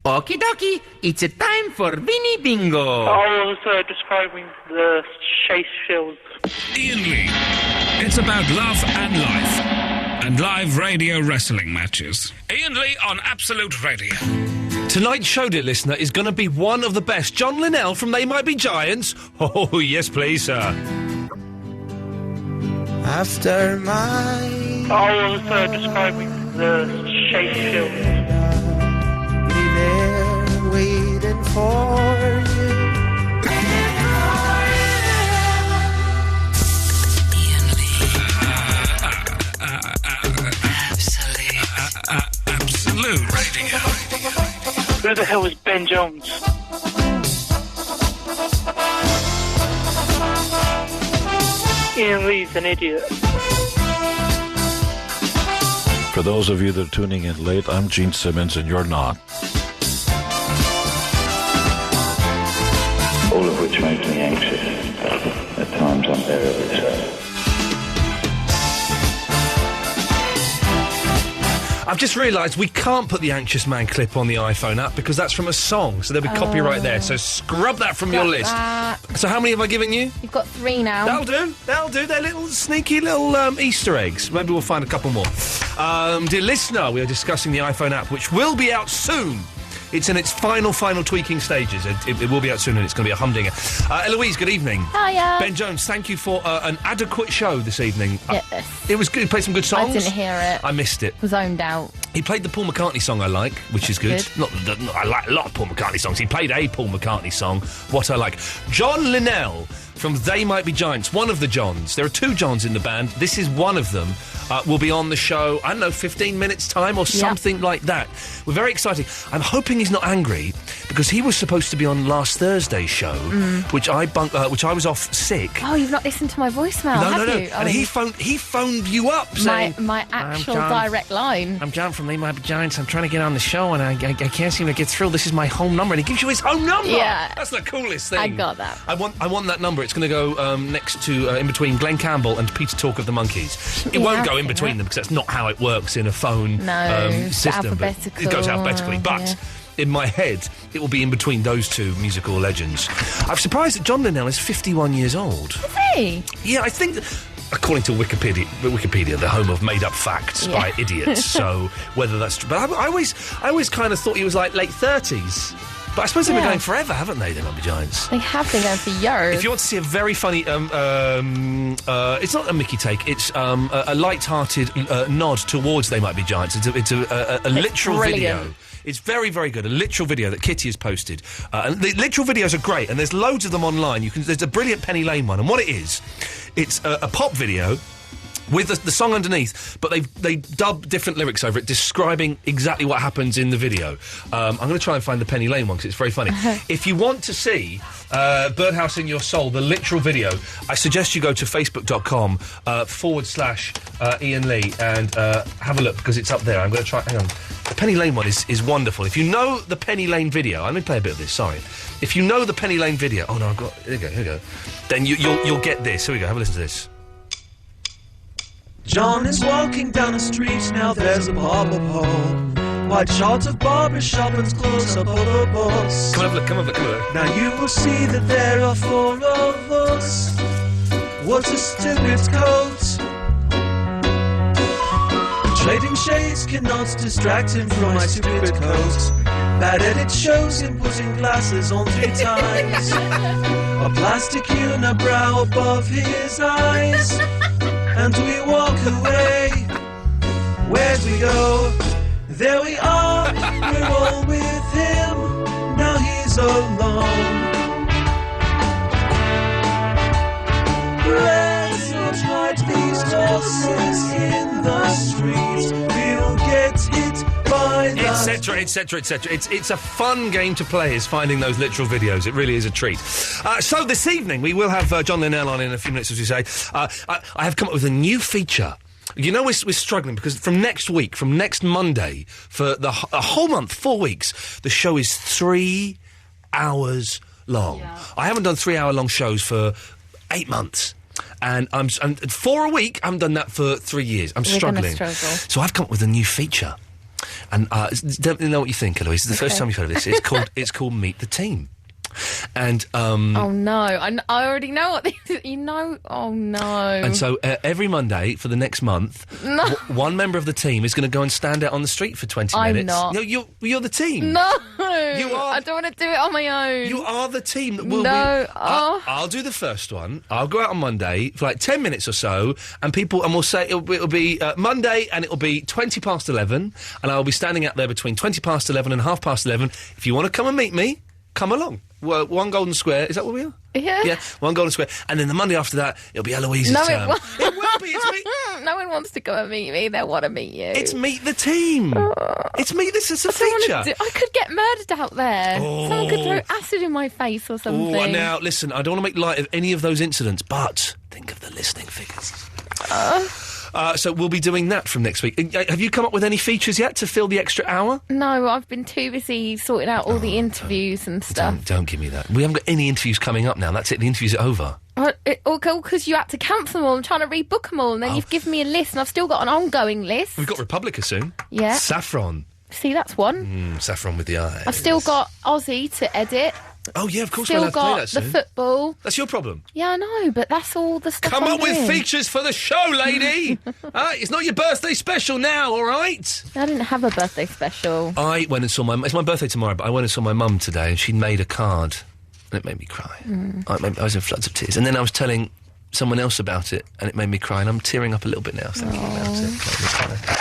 Okie dokie, it's a time for Vinny Bingo. I was describing the chase fields. Iain Lee. It's about love and life. And live radio wrestling matches. Iain Lee on Absolute Radio. Tonight's show, dear listener, is going to be one of the best. John Linnell from They Might Be Giants. Oh, yes, please, sir. After my... I was describing the chase fields. There waiting for you. Iain Lee. Absolute Radio. Who the hell is Ben Jones? Iain Lee's an idiot. For those of you that are tuning in late, I'm Gene Simmons and you're not. All of which makes me anxious, at times unbearably so. I've just realised we can't put the Anxious Man clip on the iPhone app because that's from a song, so there'll be copyright there. So scrub that from your list. So how many have I given you? You've got 3 now. That'll do. They're little sneaky little Easter eggs. Maybe we'll find a couple more. Dear listener, we are discussing the iPhone app, which will be out soon. It's in its final tweaking stages. It will be out soon and it's going to be a humdinger. Eloise, good evening. Hiya. Ben Jones, thank you for an adequate show this evening. Yes. It was good. He played some good songs. I didn't hear it. I missed it. Was zoned out. He played the Paul McCartney song I like, which is good. I like a lot of Paul McCartney songs. He played a Paul McCartney song, What I Like. John Linnell from They Might Be Giants, one of the Johns. There are 2 Johns in the band. This is one of them. Will be on the show, I don't know, 15 minutes' time or something like that. We're very excited. I'm hoping he's not angry because he was supposed to be on last Thursday's show, which I was off sick. Oh, you've not listened to my voicemail, have you? And he phoned you up saying... My actual direct line. I'm John from They Might Be Giants. I'm trying to get on the show and I can't seem to get through. This is my home number. And he gives you his home number. Yeah. That's the coolest thing. I got that. I want that number. It's going to go next to, in between Glenn Campbell and Peter Talk of the Monkees. It won't go in between them because that's not how it works in a phone system. Alphabetical. It goes alphabetically. But in my head, it will be in between those 2 musical legends. I'm surprised that John Linnell is 51 years old. Is he? Yeah, I think... According to Wikipedia, the home of made-up facts by idiots. So whether that's true, but I always kind of thought he was like late 30s. But I suppose they've been going forever, haven't they? They Might Be Giants. They have been going for years. If you want to see a very funny, it's not a Mickey take. It's a light-hearted nod towards They Might Be Giants. It's a literal video. It's very, very good. A literal video that Kitty has posted. And the literal videos are great, and there's loads of them online. There's a brilliant Penny Lane one, and what it is, it's a pop video with the song underneath, but they dub different lyrics over it, describing exactly what happens in the video. I'm going to try and find the Penny Lane one because it's very funny. If you want to see Birdhouse in Your Soul, the literal video, I suggest you go to facebook.com /Iain Lee and have a look because it's up there. I'm going to try. Hang on. The Penny Lane one is wonderful. If you know the Penny Lane video, let me play a bit of this. Sorry. If you know the Penny Lane video, oh no, here we go. Then you'll get this. Here we go. Have a listen to this. John is walking down the street, now there's a barber pole. White shot of barber shop and close up of a bus. Come on, look. Now you will see that there are 4 of us. What a stupid coat. Trading shades cannot distract him from my stupid coat. Bad edit shows him putting glasses on 3 times. A plastic unibrow above his eyes. And we walk away. Where'd we go? There we are. We're all with him. Now he's alone. Let's not ride these horses in the street. We'll get hit by the... Etc. It's a fun game to play, is finding those literal videos. It really is a treat. So this evening, we will have John Linnell on in a few minutes, as we say. I have come up with a new feature. You know, we're struggling because from next Monday, for a whole month, 4 weeks, the show is 3 hours long. Yeah. I haven't done 3 hour long shows for 8 months. And I'm 4 a week. I haven't done that for 3 years. I'm struggling. Struggle. So I've come up with a new feature. And don't know what you think, Eloise. It's the first time you've heard of this. It's called Meet the Team. And oh no, I already know what this is. You know, oh no. And so every Monday for the next month, one member of the team is going to go and stand out on the street for 20 minutes. I'm not. No, you're the team. No, you are. I don't want to do it on my own. You are the team. I'll do the first one. I'll go out on Monday for like 10 minutes or so, and we'll say it'll be Monday, and it'll be 11:20, and I'll be standing out there between 11:20 and 11:30. If you want to come and meet me, come along. Well, one golden square. Is that what we are? Yeah. Yeah, one golden square. And then the Monday after that, it'll be Eloise's no, turn. It will be. It's me. No one wants to go and meet me. They want to meet you. It's Meet the Team. It's me. This is a feature. I could get murdered out there. Someone could throw acid in my face or something. Oh, now, listen, I don't want to make light of any of those incidents, but think of the listening figures. So we'll be doing that from next week. Have you come up with any features yet to fill the extra hour? No, I've been too busy sorting out all the interviews and stuff. Don't give me that. We haven't got any interviews coming up now. That's it. The interviews are over. Because you had to cancel them all. I'm trying to rebook them all, and then you've given me a list, and I've still got an ongoing list. We've got Republica soon. Yeah. Saffron. See, that's one. Saffron with the eyes. I've still got Aussie to edit. Oh, yeah, of course Still we'll have to play got that soon. the football. That's your problem. Yeah, I know, but that's all the stuff Come I'm up with doing. features for the show, lady! It's not your birthday special now, all right? I didn't have a birthday special. I went and saw it's my birthday tomorrow, but I went and saw my mum today, and she made a card, and it made me cry. I was in floods of tears. And then I was telling someone else about it, and it made me cry, and I'm tearing up a little bit now thinking about it.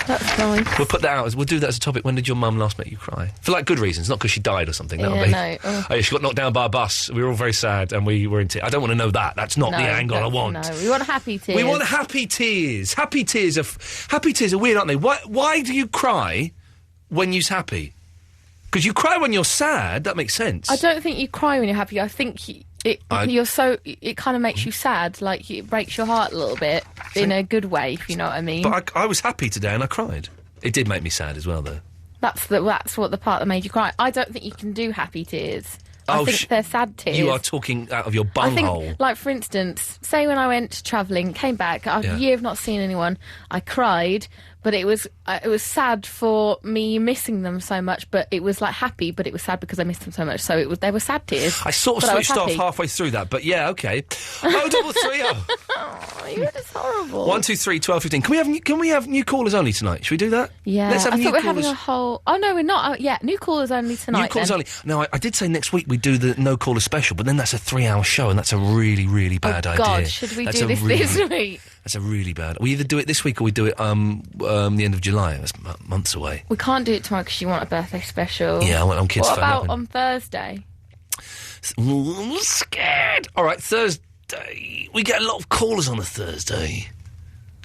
That's nice. We'll put that out. We'll do that as a topic. When did your mum last make you cry? For, like, good reasons, not because she died or something. That'll be... no. Oh, yeah, she got knocked down by a bus. We were all very sad, and we were in tears. I don't want to know that. That's not the angle I want. No, we want happy tears. We want happy tears. Happy tears are weird, aren't they? Why do you cry when you're happy? Because you cry when you're sad. That makes sense. I don't think you cry when you're happy. I think it kind of makes you sad. Like, it breaks your heart a little bit in a good way, if you know what I mean. But I was happy today and I cried. It did make me sad as well, though. That's what the part that made you cry. I don't think you can do happy tears. I think they're sad tears. You are talking out of your bunghole. I think, like, for instance, say when I went travelling, came back, a year of not seeing anyone, I cried, but it was sad for me missing them so much, but it was, like, happy, but it was sad because I missed them so much, so they were sad tears. I sort of switched off halfway through that, but yeah, okay. 0330. Oh, you're just horrible. 123 12 15. Can we have new callers only tonight? Should we do that? Yeah. Let's have I new thought we're callers. having a whole... Oh, no, we're not. New callers only tonight. New callers only. No, I did say next week we do the no caller special, but then that's a 3-hour show, and that's a really, really bad idea. God, should we do this week? That's a really bad... We either do it this week or we do it the end of July. That's months away. We can't do it tomorrow because you want a birthday special. Yeah, I went on kids' What phone about on Thursday? I'm scared. All right, Thursday. We get a lot of callers on a Thursday.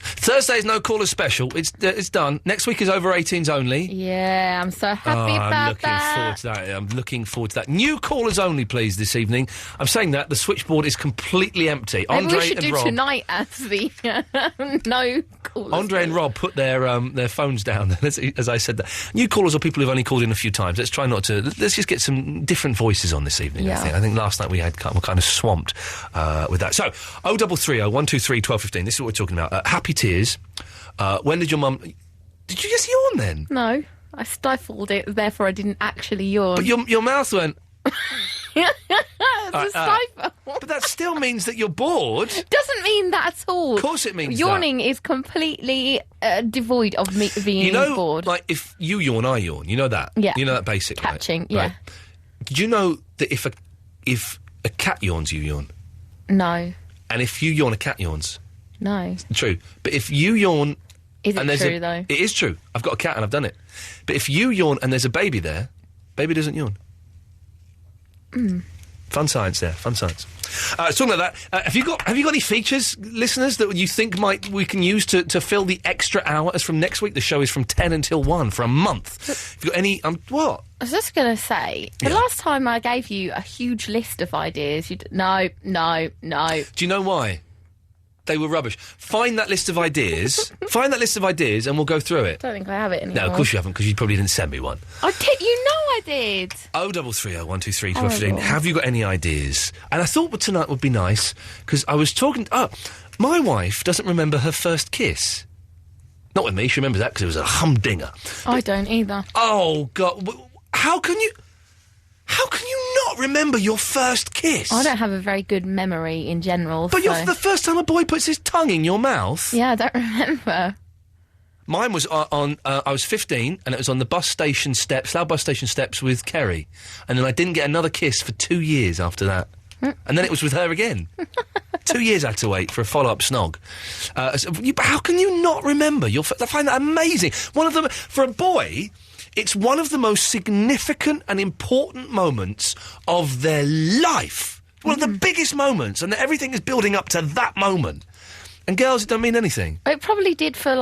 Thursday's no caller special. It's done. Next week is over 18s only. Yeah, I'm so happy about that. I'm looking forward to that. New callers only, please, this evening. I'm saying that the switchboard is completely empty. Maybe Andre we should and do Rob, tonight as the no callers. Andre and Rob put their phones down as I said that. New callers are people who've only called in a few times. Let's try not to. Let's just get some different voices on this evening. Yeah. I think last night we were kind of swamped with that. So 0330 123 1215. This is what we're talking about. Happy tears. When did your mum... Did you just yawn then? No, I stifled it, therefore I didn't actually yawn. But your mouth went... It's a stifle. But that still means that you're bored. Doesn't mean that at all. Of course it means Yawning is completely devoid of me being bored. Like, if you yawn, I yawn. You know that? Yeah. You know that basic, Catching, right? yeah. Right. Did you know that if a cat yawns, you yawn? No. And if you yawn, a cat yawns? No. True. But if you yawn... Is it true, though? It is true. I've got a cat and I've done it. But if you yawn and there's a baby there, baby doesn't yawn. Fun science there. Fun science. Talking about that, have you got any features, listeners, that you think we can use to fill the extra hour? As from next week, the show is from 10 until 1 for a month. Have you got any... what? I was just going to say, the last time I gave you a huge list of ideas, no. Do you know why? They were rubbish. Find that list of ideas. And we'll go through it. I don't think I have it anymore. No, of course you haven't, because you probably didn't send me one. I did. 0330 123 1215. Have you got any ideas? And I thought tonight would be nice, because I was talking... my wife doesn't remember her first kiss. Not with me. She remembers that because it was a humdinger. I don't either. Oh, God. How can you not remember your first kiss? I don't have a very good memory in general. But so... the first time a boy puts his tongue in your mouth? Yeah, I don't remember. Mine was I was 15, and it was on the Slough bus station steps with Kerry. And then I didn't get another kiss for 2 years after that. And then it was with her again. 2 years I had to wait for a follow-up snog. How can you not remember? I find that amazing. One of them, for a boy, it's one of the most significant and important moments of their life. One of the biggest moments, and everything is building up to that moment. And girls, it don't mean anything. It probably did for,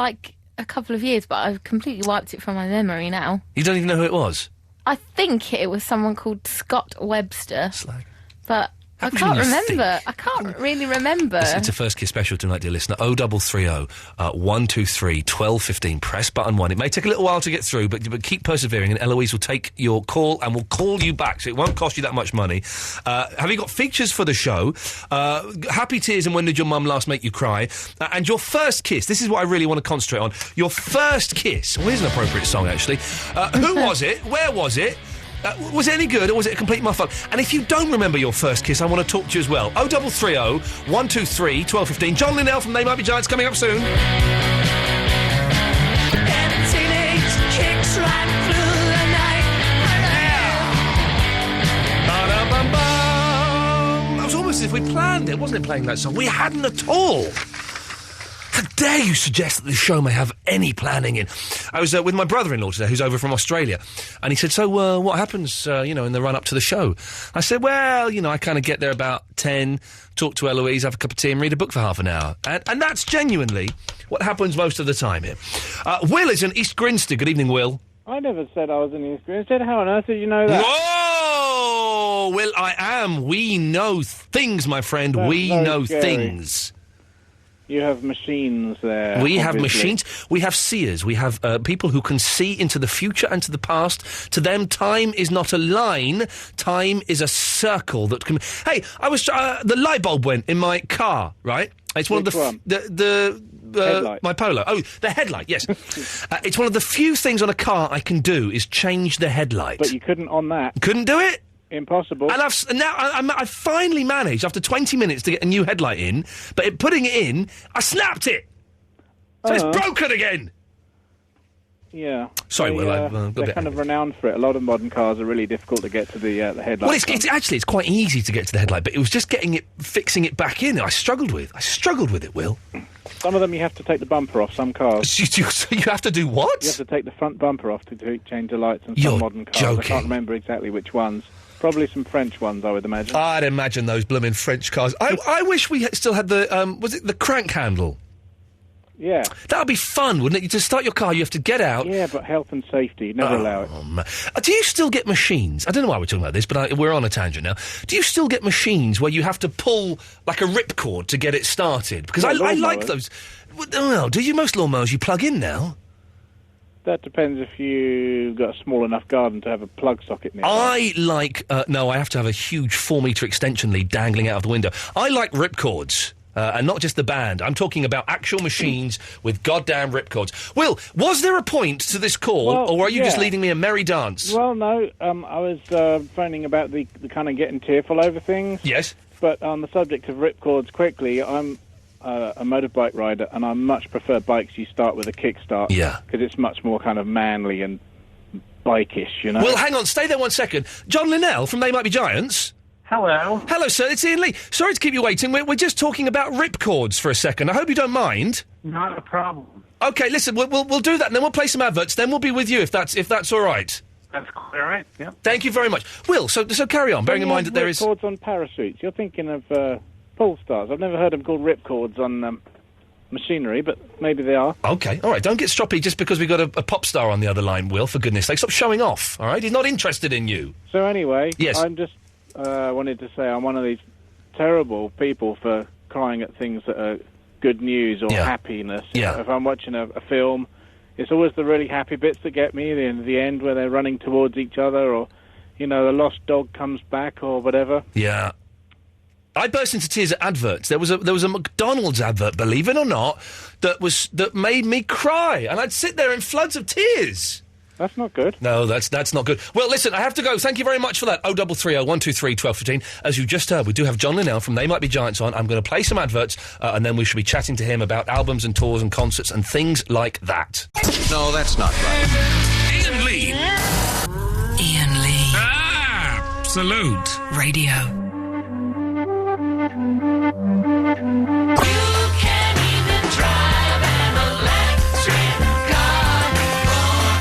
a couple of years, but I've completely wiped it from my memory now. You don't even know who it was? I think it was someone called Scott Webster. Slag. But I can't remember. I can't really remember. It's a First Kiss special tonight, dear listener. 0330 123 1215. Press button 1. It may take a little while to get through, but keep persevering, and Eloise will take your call and will call you back, so it won't cost you that much money. Have you got features for the show? Happy Tears and When Did Your Mum Last Make You Cry? And your first kiss. This is what I really want to concentrate on. Your first kiss. Well, here's an appropriate song, actually. Who was it? Where was it? Was it any good, or was it a complete muff up? And if you don't remember your first kiss, I want to talk to you as well. 0330 123 1215. John Linnell from They Might Be Giants coming up soon. That was almost as if we planned it, wasn't it, playing that song? We hadn't at all. How dare you suggest that this show may have any planning in? I was with my brother-in-law today, who's over from Australia, and he said, so what happens, in the run-up to the show? I said, well, I kind of get there about 10, talk to Eloise, have a cup of tea and read a book for half an hour. And that's genuinely what happens most of the time here. Will is in East Grinstead. Good evening, Will. I never said I was in East Grinstead. How on earth did you know that? Whoa! Will, I am. We know things, my friend. We know things. You have machines there. We have machines. We have seers. We have people who can see into the future and to the past. To them, time is not a line. Time is a circle that can... Hey, I was... the light bulb went in my car, right? It's one of the... Headlight. My Polo. Oh, the headlight, yes. It's one of the few things on a car I can do is change the headlight. But you couldn't on that. Couldn't do it? Impossible. And I've finally managed, after 20 minutes, to get a new headlight in, but putting it in, I snapped it! So it's broken again! Yeah. Sorry, Will, they're kind of renowned for it. A lot of modern cars are really difficult to get to the headlight. Well, it's quite easy to get to the headlight, but it was just fixing it back in I struggled with it, Will. Some of them you have to take the bumper off, some cars. You have to do what? You have to take the front bumper off to change the lights on some You're modern cars. joking. I can't remember exactly which ones. Probably some French ones, I would imagine. I'd imagine those blooming French cars. I wish we still had the, was it the crank handle? Yeah. That would be fun, wouldn't it? To start your car, you have to get out. Yeah, but health and safety, never allow it. Do you still get machines? I don't know why we're talking about this, but we're on a tangent now. Do you still get machines where you have to pull, like a ripcord to get it started? Because I like those. Well, do you? Most lawnmowers you plug in now? That depends if you've got a small enough garden to have a plug socket nearby. I like... no, I have to have a huge 4-metre extension lead dangling out of the window. I like ripcords. And not just the band. I'm talking about actual machines with goddamn ripcords. Will, was there a point to this call, or are you just leading me a merry dance? Well, no. I was phoning about the kind of getting tearful over things. Yes. But on the subject of ripcords, quickly, I'm a motorbike rider, and I much prefer bikes you start with a kickstart. Yeah. Because it's much more kind of manly and bike-ish, you know? Well, hang on, stay there 1 second. John Linnell from They Might Be Giants. Hello. Hello, sir, it's Iain Lee. Sorry to keep you waiting. We're just talking about ripcords for a second. I hope you don't mind. Not a problem. OK, listen, we'll do that, and then we'll play some adverts, then we'll be with you if that's all right. That's all right, yeah. Thank you very much. Will, so carry on, bearing in mind that there is... Ripcords on parachutes. You're thinking of pull stars. I've never heard them called ripcords on machinery, but maybe they are. OK, all right, don't get stroppy just because we've got a pop star on the other line, Will, for goodness sake. Stop showing off, all right? He's not interested in you. So anyway, yes. I'm just... wanted to say I'm one of these terrible people for crying at things that are good news or happiness. Yeah. If I'm watching a film, it's always the really happy bits that get me, the end where they're running towards each other, or, the lost dog comes back or whatever. Yeah. I burst into tears at adverts. There was a McDonald's advert, believe it or not, that made me cry, and I'd sit there in floods of tears. That's not good. No, that's not good. Well, listen, I have to go. Thank you very much for that. 0330 123 1215. As you just heard, we do have John Linnell from They Might Be Giants on. I'm going to play some adverts, and then we should be chatting to him about albums and tours and concerts and things like that. No, that's not right. Iain Lee. Iain Lee. Absolute Radio.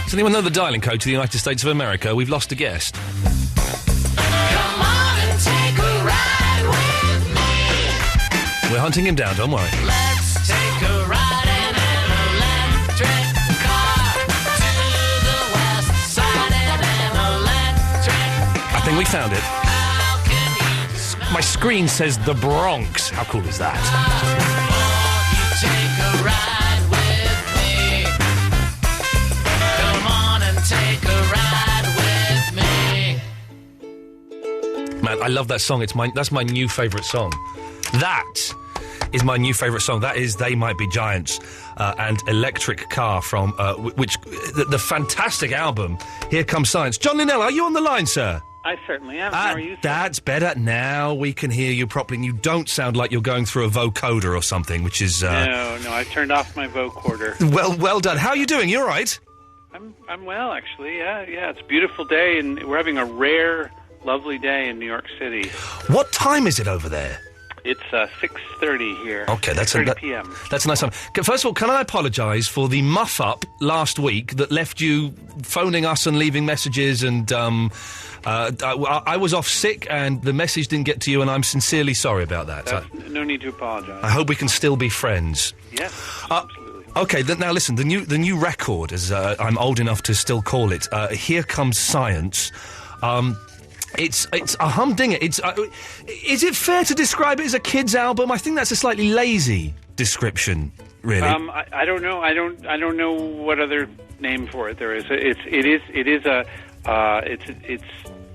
Does anyone know the dialing code to the United States of America? We've lost a guest. Come on and take a ride with me. We're hunting him down, don't worry. Let's take a ride in an electric car to the west side in an electric car. I think we found it. My screen says the Bronx. How cool is that? Take a ride with me. Come on and take a ride with me. Man, I love that song. That's my new favourite song. That is my new favourite song. That is They Might Be Giants and Electric Car from the fantastic album Here Comes Science. John Linnell, are you on the line, sir? I certainly am. How are you, sir? That's better. Now we can hear you properly. And you don't sound like you're going through a vocoder or something, which is... No, I turned off my vocoder. Well done. How are you doing? You all right? I'm well, actually. Yeah. It's a beautiful day, and we're having a rare, lovely day in New York City. What time is it over there? It's 6:30 here. Okay, that's 6:30 p.m. That's a nice time. First of all, can I apologise for the muff-up last week that left you phoning us and leaving messages and... I was off sick and the message didn't get to you, and I'm sincerely sorry about that. No need to apologise. I hope we can still be friends. Yes, absolutely. Okay, now listen, the new record, as I'm old enough to still call it, Here Comes Science. It's a humdinger. Is it fair to describe it as a kid's album? I think that's a slightly lazy description, really. I don't know. I don't know what other name for it there is. It's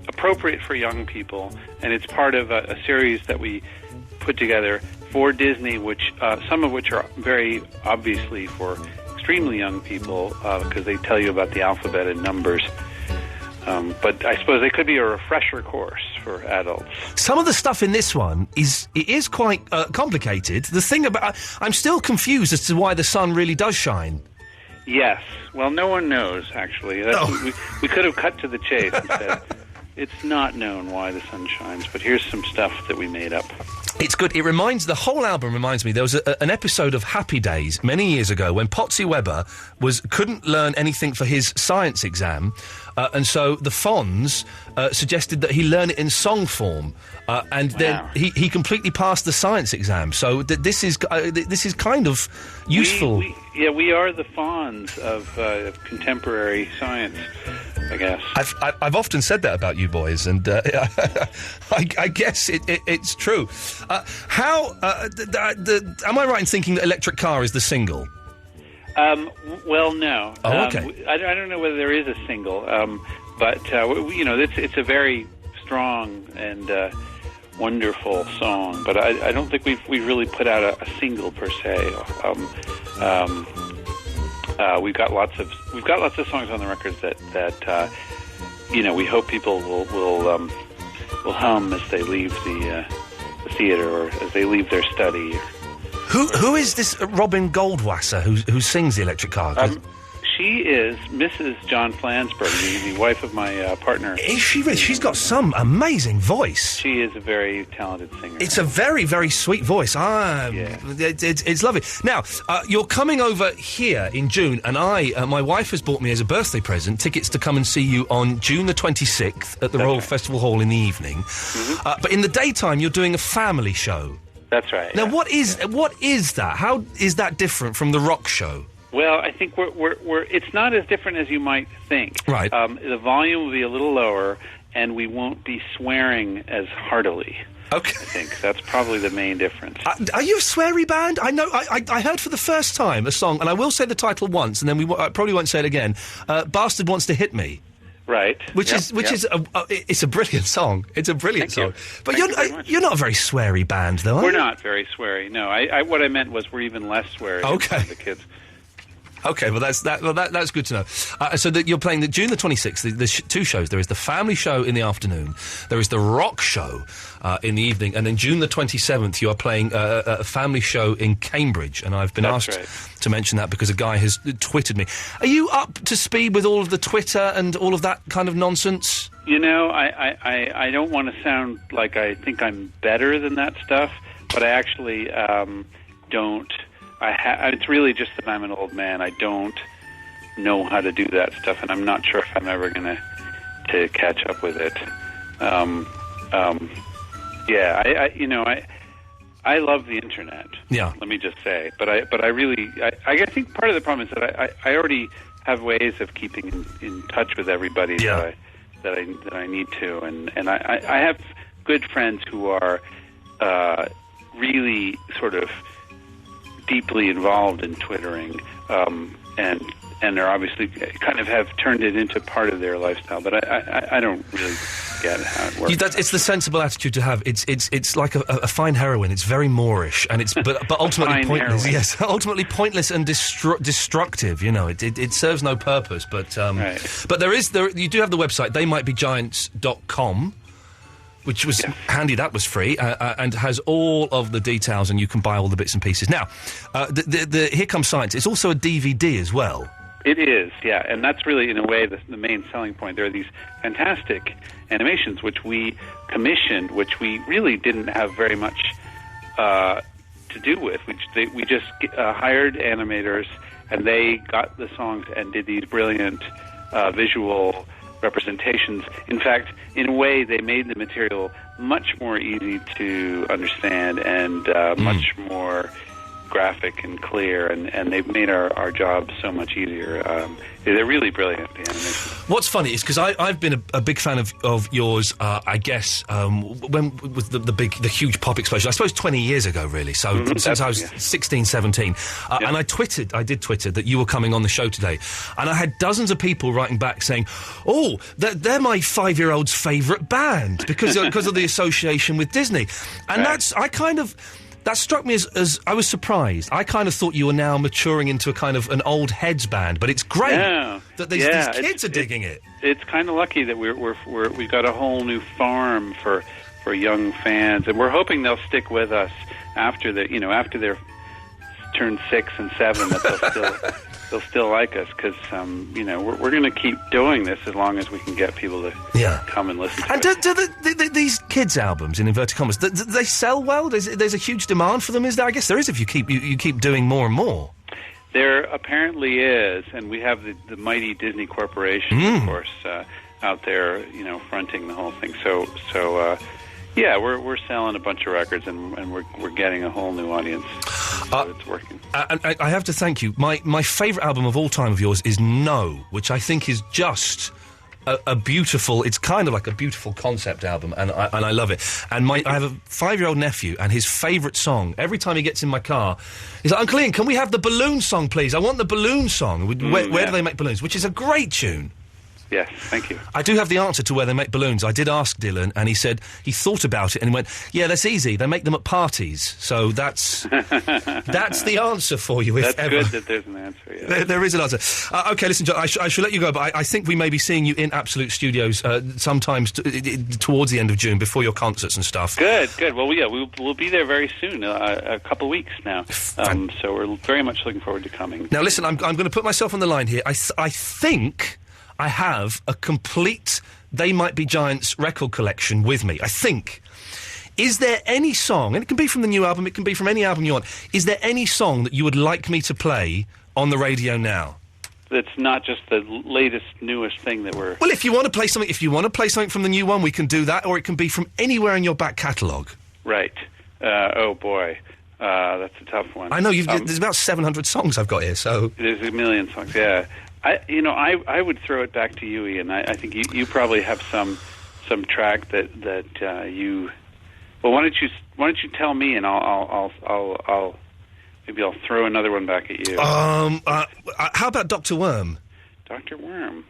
appropriate for young people, and it's part of a series that we put together for Disney, which some of which are very obviously for extremely young people because they tell you about the alphabet and numbers. But I suppose they could be a refresher course for adults. Some of the stuff in this one is quite complicated. The thing about... I'm still confused as to why the sun really does shine. Yes. Well, no one knows, actually. We could have cut to the chase and said, it's not known why the sun shines, but here's some stuff that we made up. It's good. The whole album reminds me, there was an episode of Happy Days many years ago when Potsy Weber couldn't learn anything for his science exam, and so the Fonz suggested that he learn it in song form, and then he completely passed the science exam. So this is kind of useful. We are the Fonz of contemporary science, I guess. I've often said that about you boys, and I guess it's true. Am I right in thinking that Electric Car is the single? Well, no. Oh, okay. I don't know whether there is a single, but it's a very strong and wonderful song. But I don't think we've really put out a single per se. We've got lots of songs on the records that we hope people will hum as they leave the theater or as they leave their study. Who is this Robin Goldwasser who sings the Electric Car? She is Mrs. John Flansburgh, the wife of my partner. Is she really? She's got some amazing voice. She is a very talented singer. It's a very, very sweet voice. It's lovely. Now, you're coming over here in June, and my wife has bought me as a birthday present tickets to come and see you on June the 26th at the Royal Festival Hall in the evening. Mm-hmm. But in the daytime, you're doing a family show. That's right. Now, what is that? How is that different from the rock show? Well, I think it's not as different as you might think. Right. The volume will be a little lower, and we won't be swearing as heartily. Okay. I think that's probably the main difference. Are you a sweary band? I know. I heard for the first time a song, and I will say the title once, and then I probably won't say it again. Bastard Wants to Hit Me. Right. Which is it's a brilliant song. It's a brilliant song. But you're not a very sweary band, though, are We're you? not very sweary. No, I what I meant was we're even less sweary. Okay. Than the kids. Okay, well that's good to know. So that you're playing June the 26th. The two shows. There is the family show in the afternoon. There is the rock show in the evening, and then June the 27th you are playing a family show in Cambridge. And I've been asked to mention that because a guy has twittered me. Are you up to speed with all of the Twitter and all of that kind of nonsense? You know, I don't want to sound like I think I'm better than that stuff, but I actually don't. It's really just that I'm an old man. I don't know how to do that stuff, and I'm not sure if I'm ever going to catch up with it. I love the internet. Yeah. Let me just say, but I think part of the problem is that I already have ways of keeping in touch with everybody that I need to, and I have good friends who are really sort of deeply involved in Twittering, and they're obviously kind of have turned it into part of their lifestyle. But I don't really get how it works. It's the sensible attitude to have. It's like a fine heroin. It's very Moorish, and it's but ultimately pointless. Heroin. Yes, ultimately pointless and destructive. You know, it serves no purpose. But but you do have the website theymightbegiants.com. Which was handy. That was free and has all of the details, and you can buy all the bits and pieces. Now, the Here Comes Science. It's also a DVD as well. It is, yeah, and that's really, in a way, the main selling point. There are these fantastic animations which we commissioned, which we really didn't have very much to do with. We just hired animators, and they got the songs and did these brilliant visual representations. In fact, in a way, they made the material much more easy to understand and much more graphic and clear, and they've made our job so much easier. They're really brilliant, the animation. What's funny is because I've been a big fan of yours, I guess, when with the huge pop explosion, I suppose 20 years ago, really. So since I was 16, 17. And I did Twitter that you were coming on the show today. And I had dozens of people writing back saying, oh, they're my 5-year-old's favourite band because of the association with Disney. And that struck me as I was surprised. I kind of thought you were now maturing into a kind of an old heads band, but it's great that these kids are digging it. It's kind of lucky that we've got a whole new farm for young fans, and we're hoping they'll stick with us after they're turned 6 and 7, that they'll still like us, because we're going to keep doing this as long as we can get people to come and listen to it. And do these kids' albums, in inverted commas, do they sell well? There's a huge demand for them, is there? I guess there is if you keep doing more and more. There apparently is, and we have the mighty Disney Corporation, of course, out there, fronting the whole thing. So we're selling a bunch of records, and we're getting a whole new audience. So it's working. And I have to thank you. My favourite album of all time of yours is No, which I think is just a beautiful. It's kind of like a beautiful concept album, and I love it. And I have a 5-year-old nephew, and his favourite song every time he gets in my car, he's like, Uncle Ian, can we have the balloon song, please? I want the balloon song. Where do they make balloons? Which is a great tune. Yes, thank you. I do have the answer to where they make balloons. I did ask Dylan, and he said he thought about it and he went, yeah, that's easy. They make them at parties. So that's the answer for you, if that's ever. Good that there's an answer, yeah. There is an answer. OK, listen, John, I should let you go, but I think we may be seeing you in Absolute Studios sometimes towards the end of June, before your concerts and stuff. Good. Well, we'll be there very soon, a couple of weeks now. So we're very much looking forward to coming. Now, listen, I'm going to put myself on the line here. I think I have a complete They Might Be Giants record collection with me, I think. Is there any song, and it can be from the new album, it can be from any album you want, is there any song that you would like me to play on the radio now? That's not just the latest, newest thing that we're... Well, if you want to play something from the new one, we can do that, or it can be from anywhere in your back catalogue. Right. Oh, boy. That's a tough one. I know, there's about 700 songs I've got here, so... There's a million songs, yeah. I would throw it back to you, Ian. I think you probably have some track that you. Well, why don't you tell me, and I'll maybe I'll throw another one back at you. How about Dr. Worm? Dr. Worm.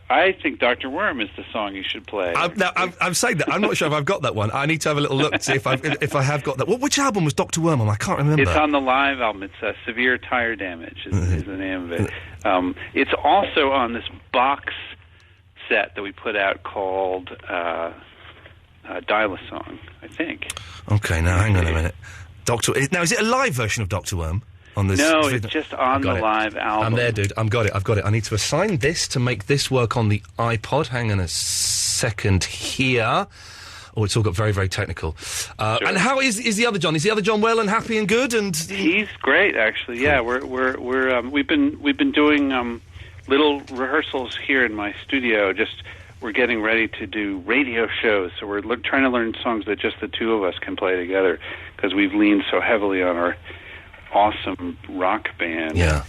I think Dr. Worm is the song you should play. I'm saying that. I'm not sure if I've got that one. I need to have a little look to see if I have got that. Which album was Dr. Worm on? I can't remember. It's on the live album. It's Severe Tire Damage is the name of it. It's also on this box set that we put out called Dial-A-Song, I think. Okay, now hang on a minute. Now, is it a live version of Dr. Worm? On this no, it's just on the live album. I'm there, dude. I've got it. I need to assign this to make this work on the iPod. Hang on a second here. Oh, it's all got very, very technical. Sure. And how is the other John? Is the other John well and happy and good? And he's great, actually. Yeah, we've been doing little rehearsals here in my studio. We're getting ready to do radio shows, so we're trying to learn songs that just the two of us can play together because we've leaned so heavily on our awesome rock band in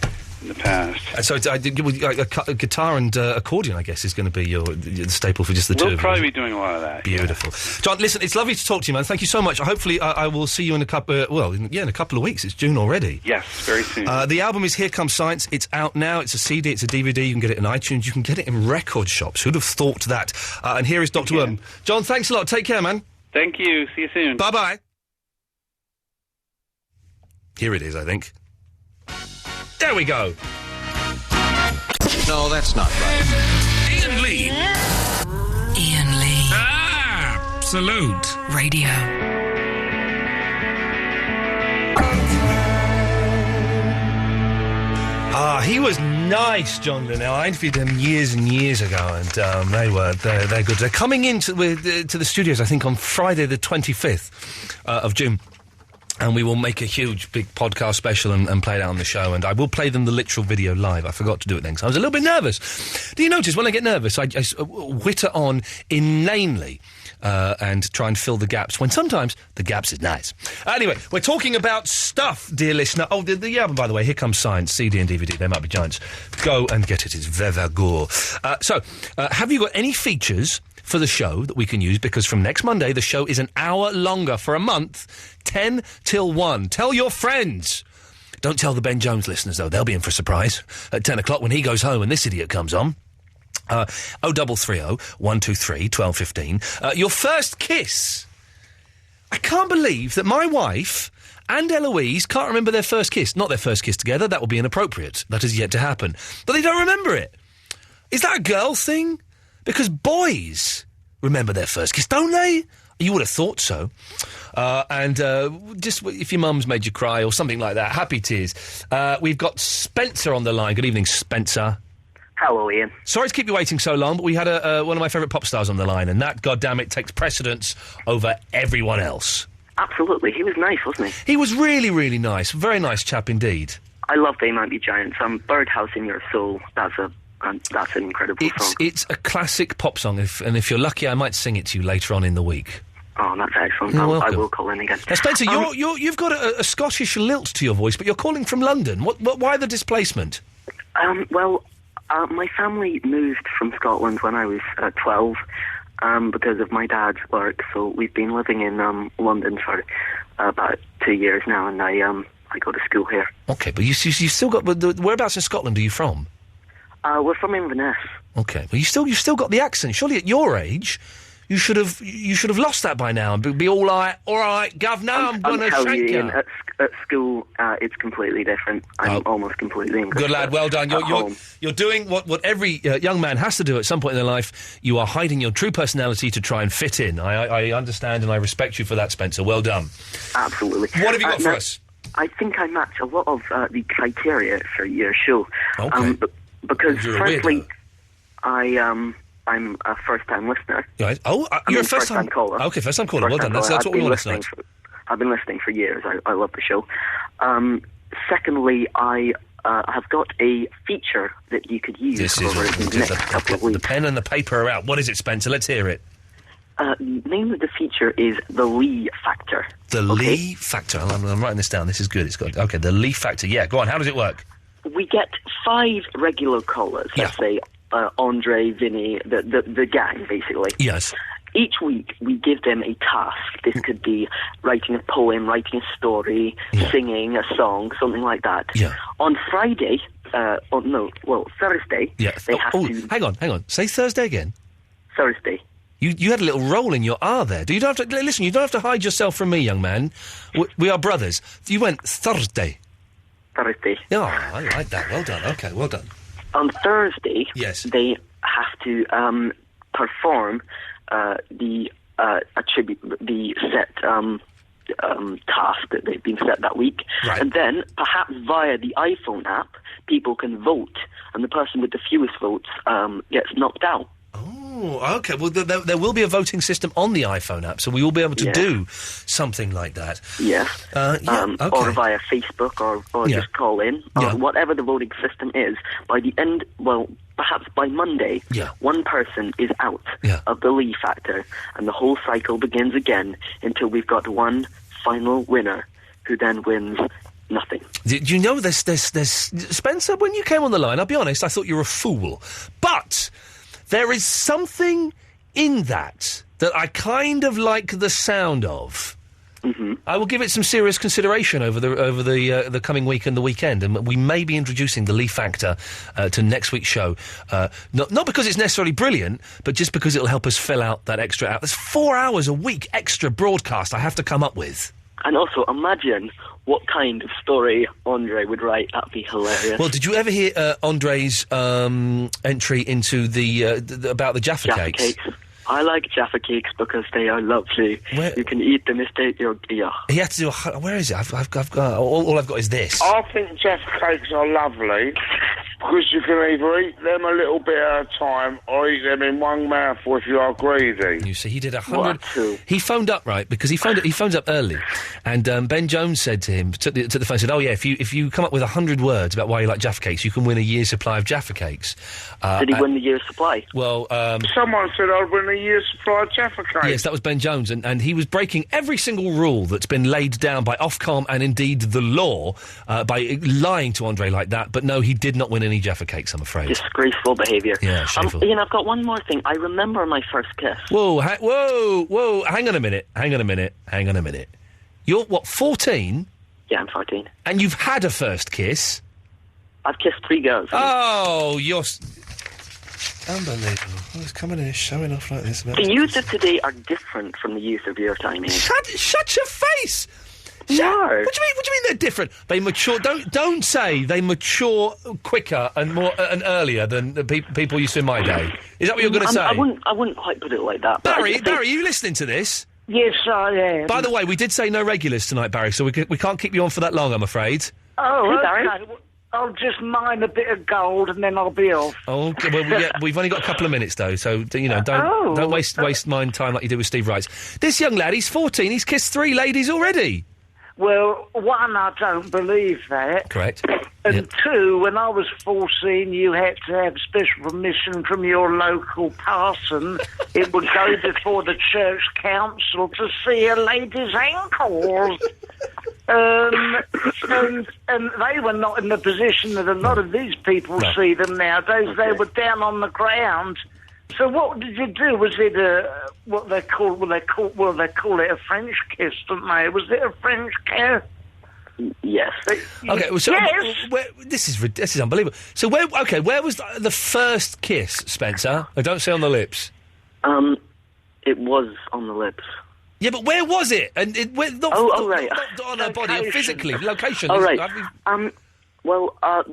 the past. So a guitar and accordion, I guess, is going to be your staple for just the two of you. We'll probably be doing a lot of that. Beautiful. Yeah. John, listen, it's lovely to talk to you, man. Thank you so much. Hopefully I will see you in a couple of weeks. It's June already. Yes, very soon. The album is Here Comes Science. It's out now. It's a CD, it's a DVD. You can get it in iTunes. You can get it in record shops. Who'd have thought that? And here is Dr. Worm. John, thanks a lot. Take care, man. Thank you. See you soon. Bye-bye. Here it is, I think. There we go. No, that's not right. Iain Lee. Iain Lee. Absolute Radio. He was nice, John Linnell. I interviewed him years and years ago, and they're good. They're coming into to the studios, I think, on Friday the 25th of June. And we will make a huge, big podcast special and play it out on the show. And I will play them the literal video live. I forgot to do it then, because I was a little bit nervous. Do you notice, when I get nervous, I whitter on inanely and try and fill the gaps, when sometimes the gaps is nice. Anyway, we're talking about stuff, dear listener. Oh, the album, by the way, Here Comes Science, CD and DVD. They might be giants. Go and get it. It's very good. So, have you got any features for the show that we can use? Because from next Monday, the show is an hour longer for a month, 10 till 1. Tell your friends. Don't tell the Ben Jones listeners, though. They'll be in for a surprise at 10 o'clock when he goes home and this idiot comes on. 0330 123 1215. Your first kiss. I can't believe that my wife and Eloise can't remember their first kiss. Not their first kiss together. That would be inappropriate. That is yet to happen. But they don't remember it. Is that a girl thing? Because boys remember their first kiss, don't they? You would have thought so. Just if your mum's made you cry or something like that, happy tears. We've got Spencer on the line. Good evening, Spencer. Hello, Ian. Sorry to keep you waiting so long, but we had one of my favourite pop stars on the line, and that, goddammit, takes precedence over everyone else. Absolutely. He was nice, wasn't he? He was really, really nice. Very nice chap indeed. I love They Might Be Giants. Birdhouse in Your Soul. That's an incredible song. It's a classic pop song, and if you're lucky, I might sing it to you later on in the week. Oh, that's excellent. I will call in again. Now, Spencer, you've got a Scottish lilt to your voice, but you're calling from London. Why the displacement? My family moved from Scotland when I was 12 because of my dad's work, so we've been living in London for about 2 years now, and I go to school here. Okay, but you still got... Whereabouts in Scotland are you from? We're from Inverness. Okay, well, you've still got the accent. Surely at your age, you should have lost that by now and be all right, governor, I'm going to shank you. Ian, at school, it's completely different. I'm almost completely English. Good lad, well done. You're doing what every young man has to do at some point in their life. You are hiding your true personality to try and fit in. I understand and I respect you for that, Spencer. Well done. Absolutely. What have you got for us? I think I match a lot of the criteria for your show. Okay. Because firstly, I'm a first-time listener. Right. Oh, you're a first-time caller. Okay, first-time caller. Well done. That's what we want to know. I've been listening for years. I love the show. Secondly, I have got a feature that you could use over the next couple of weeks. The pen and the paper are out. What is it, Spencer? Let's hear it. The name of the feature is The Lee Factor. The Lee Factor. I'm writing this down. This is good. It's good. Okay, The Lee Factor. Yeah, go on. How does it work? We get 5 regular callers. Let's say Andre, Vinny, the gang, basically. Yes. Each week, we give them a task. This could be writing a poem, writing a story, singing a song, something like that. Yeah. On Friday, Thursday. Yeah. They have to. Hang on. Say Thursday again. Thursday. You had a little roll in your R there. You don't have to listen. You don't have to hide yourself from me, young man. We are brothers. You went Thursday. Thursday. Oh, I like that. Well done. Okay, well done. On Thursday, yes, they have to perform the set task that they've been set that week, right. And then perhaps via the iPhone app, people can vote, and the person with the fewest votes gets knocked out. Oh, okay. Well, there will be a voting system on the iPhone app, so we will be able to do something like that. Yes. Okay. Or via Facebook, or just call in. Whatever the voting system is, by the end, perhaps by Monday, one person is out of the Lee Factor, and the whole cycle begins again until we've got one final winner, who then wins nothing. Do you know there's Spencer, when you came on the line, I'll be honest, I thought you were a fool. But there is something in that I kind of like the sound of. Mm-hmm. I will give it some serious consideration over the coming week and the weekend, and we may be introducing the Lee Factor to next week's show. Not because it's necessarily brilliant, but just because it'll help us fill out that extra hour. There's 4 hours a week extra broadcast I have to come up with. And also, imagine what kind of story Andre would write. That'd be hilarious. Well, did you ever hear Andre's entry into the about the Jaffa cakes? I like Jaffa cakes because they are lovely. You can eat them if they... He had to do where is it? I've got... All I've got is this. I think Jaffa cakes are lovely because you can either eat them a little bit at a time or eat them in one mouthful if you are greedy. You see, he did 100... He phoned up, right, because he phones up early, and Ben Jones said to him, took the phone, said, oh yeah, if you come up with 100 words about why you like Jaffa cakes, you can win a year's supply of Jaffa cakes. Did he win the year's supply? Well, someone said I'd win a year's supply of Jaffa cakes. Yes, that was Ben Jones, and he was breaking every single rule that's been laid down by Ofcom and indeed the law by lying to Andre like that. But no, he did not win any Jaffa cakes, I'm afraid. Disgraceful behaviour. Yeah, shameful. Ian, I've got one more thing. I remember my first kiss. Whoa, hang on a minute. You're, what, 14? Yeah, I'm 14. And you've had a first kiss? I've kissed 3 girls. Oh, you're... Unbelievable. He's coming in, showing off like this. The youth of today are different from the youth of your time, Ian. Shut your face! No. What do you mean they're different? They mature... Don't say they mature quicker and more and earlier than the people used to in my day. Is that what you're going to say? I wouldn't quite put it like that. Barry, are you listening to this? Yes, I am. By the way, we did say no regulars tonight, Barry, so we can't keep you on for that long, I'm afraid. Oh, okay. I'll just mine a bit of gold and then I'll be off. Oh, well, we've only got a couple of minutes, though, so, don't waste mine time like you did with Steve Wright. This young lad, he's 14, he's kissed 3 ladies already. Well, 1, I don't believe that. Correct. And 2, when I was 14, you had to have special permission from your local parson. It would go before the church council to see a lady's ankles. And they were not in the position that a lot of these people see them nowadays. They were down on the ground. So what did you do? Was it what they call it a French kiss, don't they? Was it a French kiss? Yes. Okay. So yes. This is unbelievable. So where was the first kiss, Spencer? I don't say on the lips. It was on the lips. Yeah, but where was it? And right. Not on her body, physically, location. Oh, right.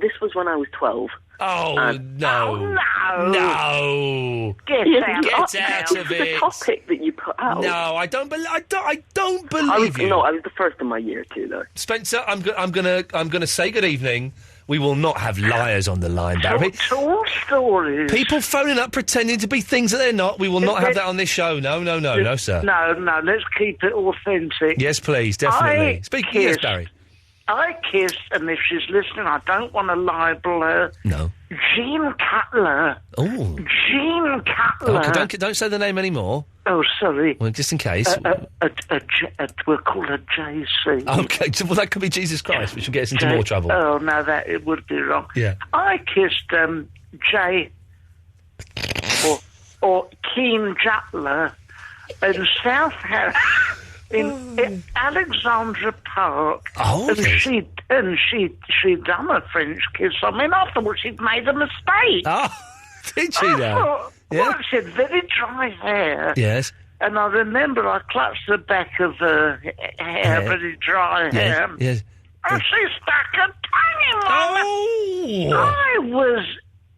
This was when I was 12. Oh, no. No. Get out of it. The topic that you put out. No, I don't believe you. No, I was the first in my year too, though. Spencer, I'm gonna say good evening. We will not have liars on the line, Barry. Tall stories. People phoning up pretending to be things that they're not. We will not have that on this show. No, sir. No, let's keep it authentic. Yes, please, definitely. Yes, Barry. I kissed, and if she's listening, I don't want to libel her. No. Jean Cutler. Oh. Jean Cutler. Okay, don't say the name anymore. Oh, sorry. Well, just in case. We'll call her JC. Okay, well, that could be Jesus Christ, which will get us into more trouble. Oh, no, it would be wrong. Yeah. I kissed Jay or Keen Jutler in South in Alexandra Park. Oh, and yes. she'd done a French kiss. I mean, I thought she'd made a mistake. Oh, did she I now? thought, well, she had very dry hair. Yes. And I remember I clutched the back of her hair, very dry hair. Yes. And she stuck her tongue in my mouth.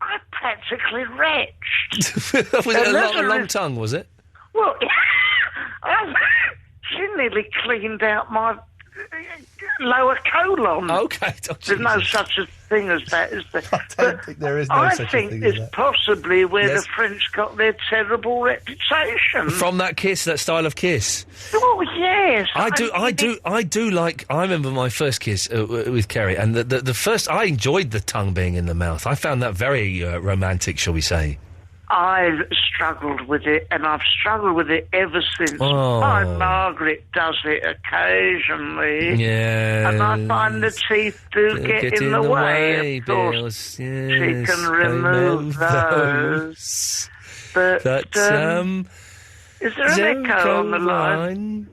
I practically retched. Was it a long tongue, was it? Well, she nearly cleaned out my lower colon. Okay. There's no such a thing as that, is there? I don't think there is no I such a think thing as it's that. possibly where Yes. the French got their terrible reputation. From that kiss, that style of kiss. Oh, yes. I do like. I remember my first kiss with Kerry, and the first. I enjoyed the tongue being in the mouth. I found that very romantic, shall we say? I've struggled with it, and I've struggled with it ever since. Oh. My Margaret does it occasionally. Yeah. And I find the teeth do get in the way, of course. Yes, She can remove those. But, is is there an echo on the line?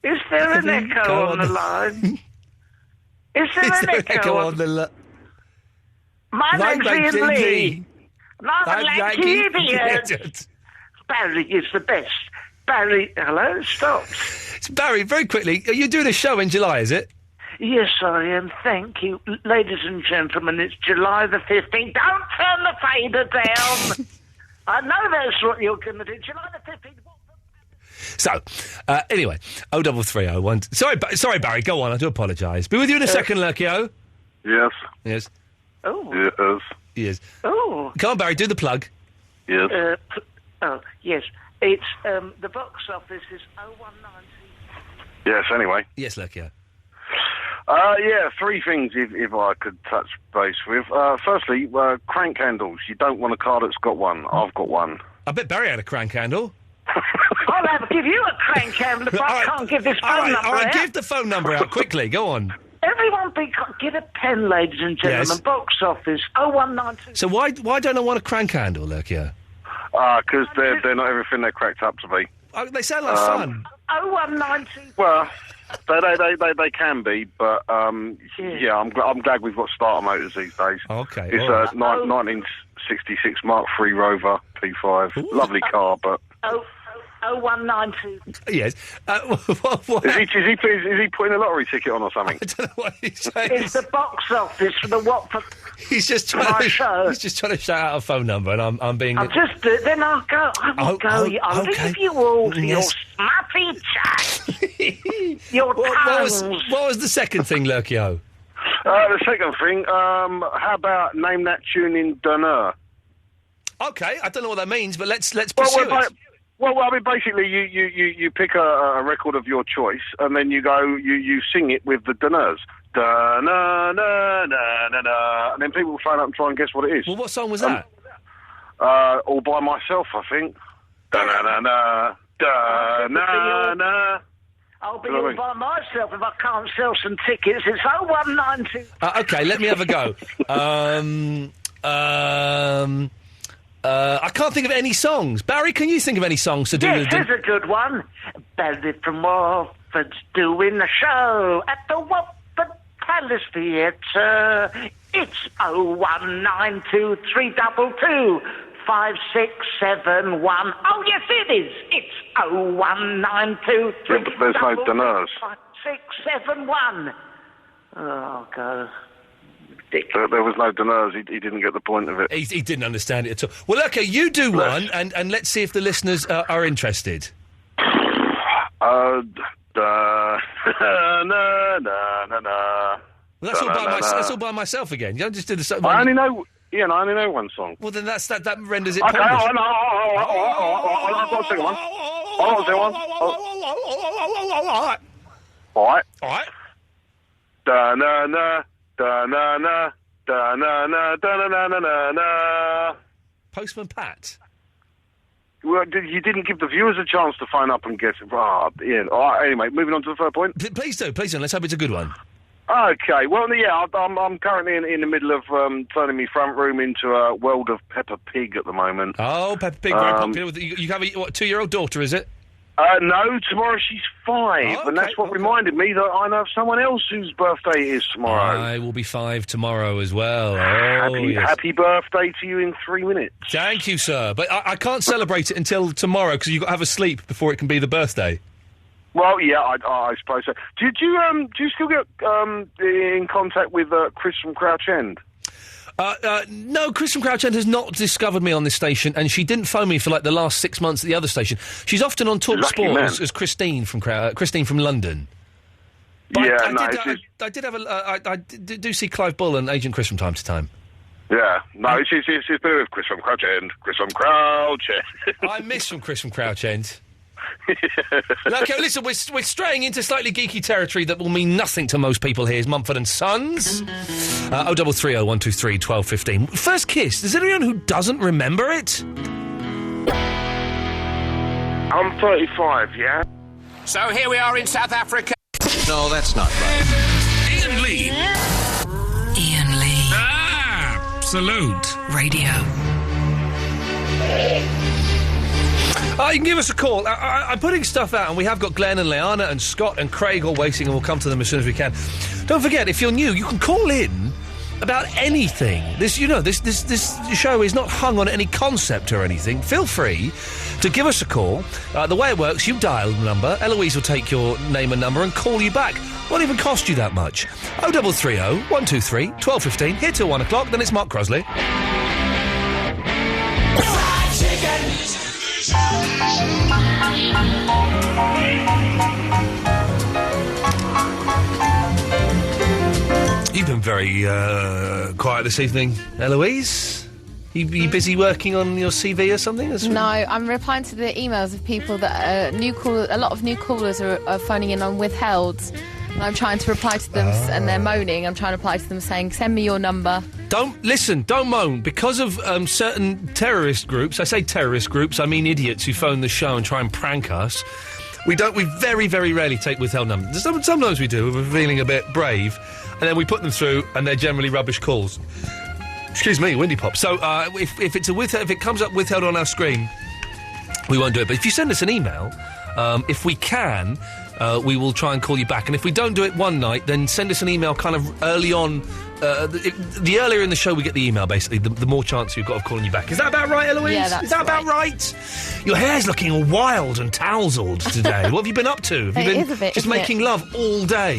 Is there an echo on the line? Is there an echo on the line? My name's Iain Lee. I'm a lanky idiot. Barry is the best. Barry, hello, stop. It's Barry, very quickly, are you doing a show in July, is it? Yes, I am. Thank you. Ladies and gentlemen, it's July the 15th. Don't turn the fader down. I know that's what you're going to do. July the 15th. So, anyway, 0330 Sorry, Barry, go on, I do apologise. Be with you in a second, Lurkio. Yes. Yes. Oh. Yes. Yes. Oh. Come on, Barry, do the plug. Yes. Yes. It's, the box office is 0190. Yes, anyway. Yes, Lurkio. Yeah, three things if I could touch base with. Firstly, crank handles. You don't want a car that's got one. I've got one. I bet Barry had a crank handle. I'll have to give you a crank handle if I can't give this phone number All right, out. give the phone number out quickly. Go on. Everyone get a pen, ladies and gentlemen. Yes. Box office 0192. So why don't I want a crank handle, Lurkio? Because they're not everything they're cracked up to be. They sound like fun. 0192. Well, they can be, but yeah, I'm glad we've got starter motors these days. Okay. It's a 1966 Mark III Rover P5. Ooh. Lovely car, but 0192. Yes. What? Is he putting a lottery ticket on or something? I don't know what he's saying. It's the box office for the Watford. He's just my trying show. He's just trying to shout out a phone number, and I'm being. I'll just do it, then I'll go. I'll okay. leave you all to Yes. your smutty chat. Your tongues. What was the second thing, Lurkio? The second thing, how about name that tune in Dunner? Okay, I don't know what that means, but let's pursue it. Well, I mean, basically, you pick a record of your choice, and then you go, you sing it with the Dunners. Da-na-na-na-na-na, and then people will phone up and try and guess what it is. Well, what song was that? All by myself, I think. Da-na-na-na, da-na-na. I'll be all by myself if I can't sell some tickets. It's 0192. Okay, let me have a go. I can't think of any songs. Barry, can you think of any songs to do Yes, with here's a good one. Barry from Watford's doing a show at the Watford Palace Theatre. It's 0192322 5671. Oh, yes, it is. It's 0192322 Yeah, but there's no Dunners. 5671. Oh, God. There was no Dunners. He didn't get the point of it. He didn't understand it at all. Well, okay, you do one, and let's see if the listeners are interested. Na na na na. Well, that's all by myself again. You don't just do the song. I only know one song. Well, then that renders it Okay, pointless. I've got a second one. Hold on a second one. All right. Da na na da na na da na na da na na na na. Postman Pat. Well, you didn't give the viewers a chance to phone up and guess. Yeah. All right. Anyway, moving on to the third point. Please do. Let's hope it's a good one. Okay, well, yeah, I'm currently in the middle of turning my front room into a world of Peppa Pig at the moment. Oh, Peppa Pig, very popular. You have a 2-year-old daughter, is it? No, tomorrow she's 5, and that's what reminded me that I know of someone else whose birthday it is tomorrow. I will be 5 tomorrow as well. Happy birthday to you in 3 minutes. Thank you, sir. But I can't celebrate it until tomorrow because you've got to have a sleep before it can be the birthday. Well, yeah, I suppose so. Do you still get in contact with Chris from Crouch End? No, Chris from Crouch End has not discovered me on this station, and she didn't phone me for like the last 6 months at the other station. She's often on Talk Sport as Christine from London. But I do see Clive Bull and Agent Chris from time to time. Yeah, no, she's been with Chris from Crouch End. Chris from Crouch End. I miss from Chris from Crouch End. Okay, listen, we're straying into slightly geeky territory that will mean nothing to most people here. Is Mumford and Sons. 0330 123 1215. First Kiss. Is there anyone who doesn't remember it? I'm 35, yeah? So here we are in South Africa. No, that's not right. Iain Lee. Iain Lee. Absolute Radio. You can give us a call. I'm putting stuff out, and we have got Glenn and Leanna and Scott and Craig all waiting, and we'll come to them as soon as we can. Don't forget, if you're new, you can call in about anything. This show is not hung on any concept or anything. Feel free to give us a call. The way it works, you dial the number. Eloise will take your name and number and call you back. Won't even cost you that much. 0330 123 1215. Here till 1 o'clock. Then it's Mark Crosley. Fried chicken. You've been very quiet this evening, Eloise. You busy working on your CV or something? No, I'm replying to the emails of people that a lot of new callers are phoning in on withhelds, and I'm trying to reply to them, and they're moaning. I'm trying to reply to them saying, send me your number. Don't moan. Because of certain terrorist groups, I say terrorist groups, I mean idiots who phone the show and try and prank us, we very, very rarely take withheld numbers. Sometimes we do, if we're feeling a bit brave, and then we put them through, and they're generally rubbish calls. Excuse me, windy pop. So, if it comes up withheld on our screen, we won't do it. But if you send us an email, if we can, we will try and call you back. And if we don't do it one night, then send us an email kind of early on. The earlier in the show we get the email, basically, the more chance we've got of calling you back. Is that about right, Eloise? Yeah, that's Is that about right? Your hair's looking all wild and tousled today. What have you been up to? Have you been is a bit, just isn't making it? love all day?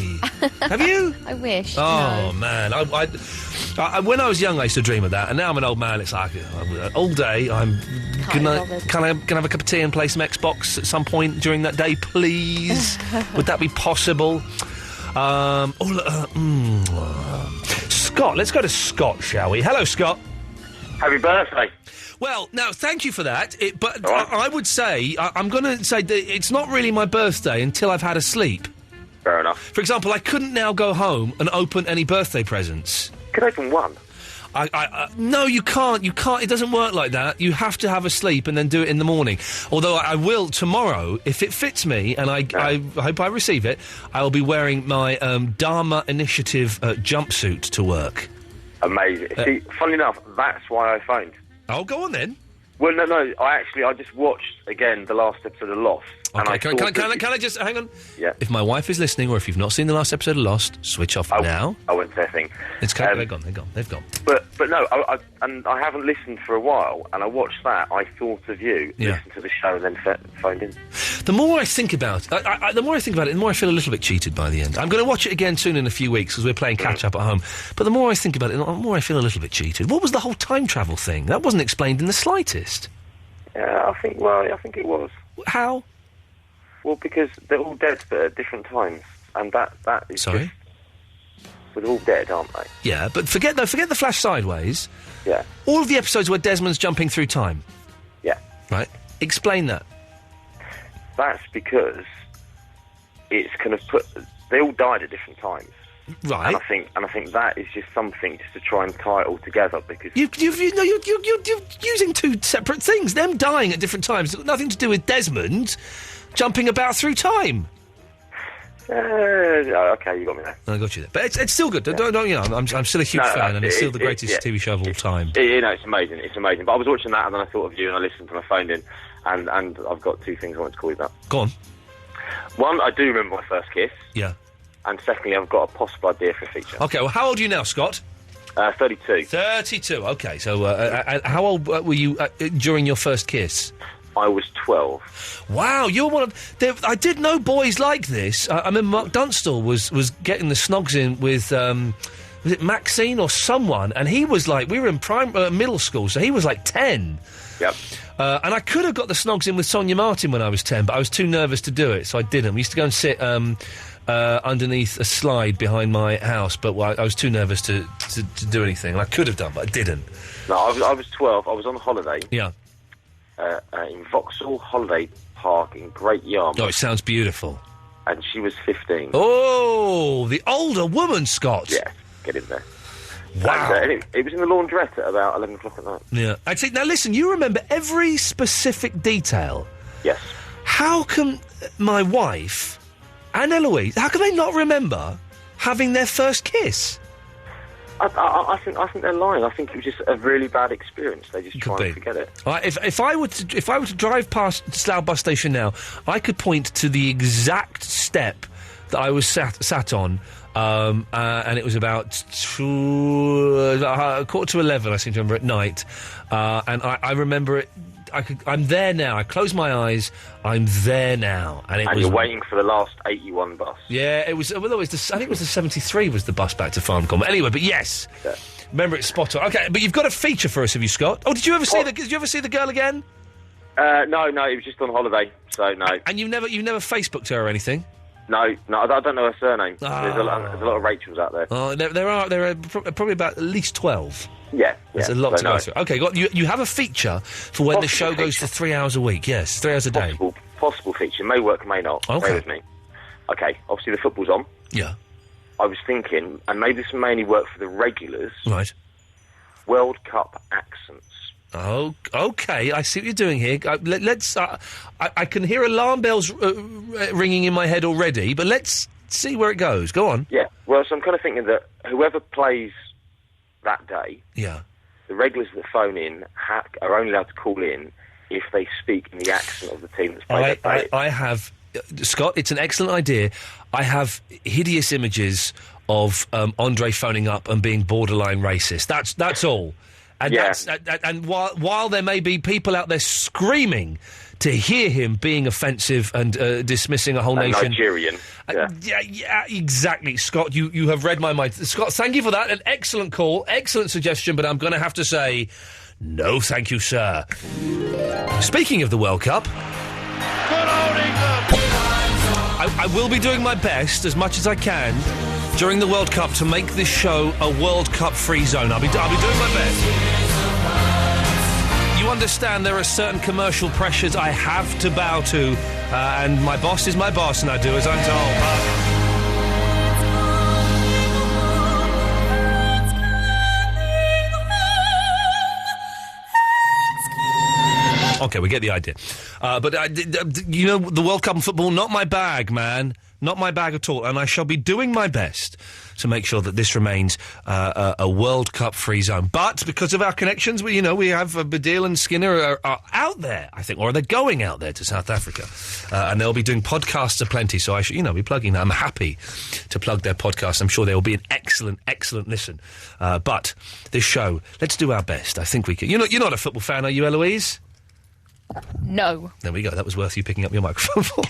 Have you? I wish. Oh, man. I when I was young, I used to dream of that, and now I'm an old man. It's like all day. Can I have a cup of tea and play some Xbox at some point during that day, please? Would that be possible? Scott, let's go to Scott, shall we? Hello, Scott. Happy birthday. Well, now, thank you for that, but I would say, I'm going to say that it's not really my birthday until I've had a sleep. Fair enough. For example, I couldn't now go home and open any birthday presents. You can open one. No, you can't. You can't. It doesn't work like that. You have to have a sleep and then do it in the morning. Although I will tomorrow, if it fits me, and I hope I receive it, I will be wearing my Dharma Initiative jumpsuit to work. Amazing. See, funnily enough, that's why I phoned. Oh, go on then. Well, no. I just watched again the last episode of Lost. Okay, can I just hang on? Yeah. If my wife is listening, or if you've not seen the last episode of Lost, switch off now. I wouldn't say a thing. It's they're gone. They've gone. But no, I haven't listened for a while, and I watched that. I thought of you, listened to the show, and then phoned in. The more I think about it, the more I feel a little bit cheated by the end. I'm going to watch it again soon in a few weeks because we're playing catch up at home. But the more I think about it, the more I feel a little bit cheated. What was the whole time travel thing? That wasn't explained in the slightest. Yeah, I think it was. How? Well, because they're all dead, but at different times, and that is. Sorry? They're all dead, aren't they? Yeah, but forget the Flash Sideways. Yeah. All of the episodes where Desmond's jumping through time. Yeah. Right. Explain that. That's because it's kind of they all died at different times. Right. And I think that is just something just to try and tie it all together because you're using two separate things. Them dying at different times. It's got nothing to do with Desmond jumping about through time. Okay, you got me there. I got you there, but it's still good. Yeah. Don't I'm still a huge fan, and it's still the greatest TV show of all time. It's amazing. It's amazing. But I was watching that, and then I thought of you, and I listened, and I phoned in, And I've got two things I want to call you about. Go on. One, I do remember my first kiss. Yeah. And secondly, I've got a possible idea for a feature. Okay, well, how old are you now, Scott? 32. 32, okay. So, how old were you during your first kiss? I was 12. Wow, you're one of... I did know boys like this. I mean, Mark Dunstall was getting the snogs in with... was it Maxine or someone? And he was like... We were in middle school, so he was like 10. Yep. And I could have got the snogs in with Sonia Martin when I was 10, but I was too nervous to do it, so I didn't. We used to go and sit underneath a slide behind my house, but I was too nervous to do anything. And I could have done, but I didn't. No, I was 12. I was on holiday. Yeah. In Vauxhall Holiday Park in Great Yarmouth. Oh, it sounds beautiful. And she was 15. Oh, the older woman, Scott. Yeah, get in there. Wow. And, it was in the laundrette at about 11 o'clock at night. Yeah. I'd say, now listen, you remember every specific detail. Yes. How can my wife and Eloise, how can they not remember having their first kiss? I think they're lying. I think it was just a really bad experience. They just try and forget it. Right, if I were to drive past Slough bus station now, I could point to the exact step that I was sat on, and it was about 11:15. I seem to remember at night, and I remember it. I'm there now. I close my eyes. I'm there now, and you're waiting for the last 81 bus. Yeah, it was. Well, I think it was the 73 was the bus back to Farncombe. Anyway, but yes, remember it's spot on. Okay, but you've got a feature for us, have you, Scott? Oh, did you ever see the girl again? No, it was just on holiday, so no. And you never Facebooked her or anything? No, I don't know her surname. There's a lot of Rachels out there. Oh, there are probably about at least 12. Yeah. There's a lot to go through. Okay, you have a feature for when the show goes to 3 hours a week. Yes, 3 hours a day. Possible feature. May work, may not. Okay. Bear with me. Okay, obviously the football's on. Yeah. I was thinking, and maybe this mainly work for the regulars. Right. World Cup accents. Oh, okay. I see what you're doing here. Let's. I can hear alarm bells ringing in my head already, but let's see where it goes. Go on. Yeah. Well, so I'm kind of thinking that whoever plays that day, yeah, the regulars that phone in are only allowed to call in if they speak in the accent of the team that's played that day. I have, Scott. It's an excellent idea. I have hideous images of Andre phoning up and being borderline racist. That's all. And and while there may be people out there screaming to hear him being offensive and dismissing a whole nation, Nigerian, yeah, exactly, Scott. You have read my mind, Scott. Thank you for that. An excellent call, excellent suggestion. But I'm going to have to say, no, thank you, sir. Speaking of the World Cup, I will be doing my best as much as I can during the World Cup to make this show a World Cup free zone. I'll be doing my best. You understand there are certain commercial pressures I have to bow to, and my boss is my boss, and I do as I'm told. Okay, we get the idea. But, you know, the World Cup and football, not my bag, man. Not my bag at all. And I shall be doing my best to make sure that this remains a World Cup free zone. But because of our connections, we have Badil and Skinner are out there, I think, or they're going out there to South Africa. And they'll be doing podcasts aplenty, so I should, be plugging that. I'm happy to plug their podcast. I'm sure they will be an excellent, excellent listen. But this show, let's do our best. I think we can. You're not a football fan, are you, Eloise? No. There we go. That was worth you picking up your microphone for.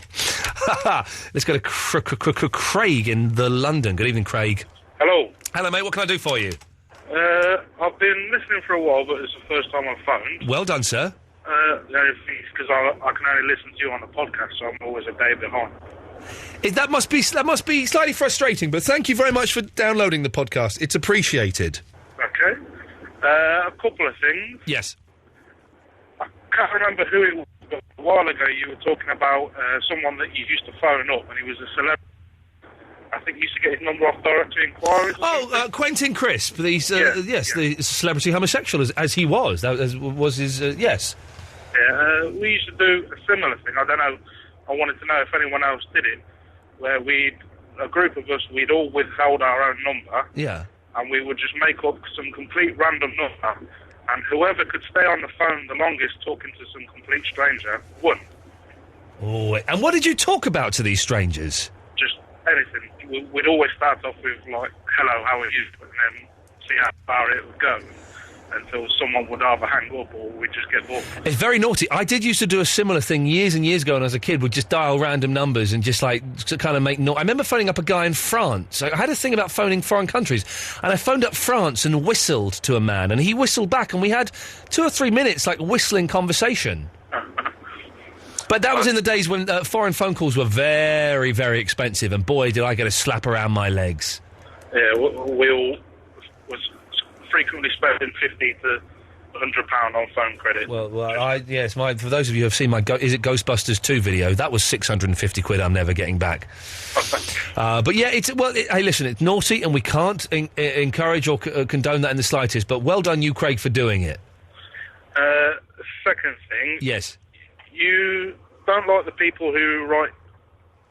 Let's go to Craig in London. Good evening, Craig. Hello. Hello, mate. What can I do for you? I've been listening for a while, but it's the first time I've phoned. Well done, sir. The only thing is because I can only listen to you on the podcast, so I'm always a day behind. That must be slightly frustrating, but thank you very much for downloading the podcast. It's appreciated. Okay. A couple of things. Yes. I can't remember who it was, but a while ago you were talking about someone that you used to phone up, and he was a celebrity. I think you used to get his number off directory inquiries. Quentin Crisp, the celebrity homosexual, as he was. That was his, yes. Yeah, we used to do a similar thing. I don't know, I wanted to know if anyone else did it, where a group of us, we'd all withheld our own number. Yeah. And we would just make up some complete random number, and whoever could stay on the phone the longest talking to some complete stranger won. Oh, and what did you talk about to these strangers? Just anything. We'd always start off with, like, hello, how are you? And then see how far it would go until someone would either hang up or we'd just get bored. It's very naughty. I did used to do a similar thing years and years ago when I was a kid. Would just dial random numbers and just, like, to kind of make noise. I remember phoning up a guy in France. I had a thing about phoning foreign countries, and I phoned up France and whistled to a man, and he whistled back, and we had 2 or 3 minutes, like, whistling conversation. But that was in the days when foreign phone calls were very, very expensive, and boy, did I get a slap around my legs. Yeah, we all was frequently spending £50 to £100 on phone credit. Well, for those of you who have seen my Is It Ghostbusters 2 video, that was 650 quid I'm never getting back. But yeah, hey, listen, it's naughty, and we can't encourage or condone that in the slightest, but well done you, Craig, for doing it. Second thing... Yes. You don't like the people who write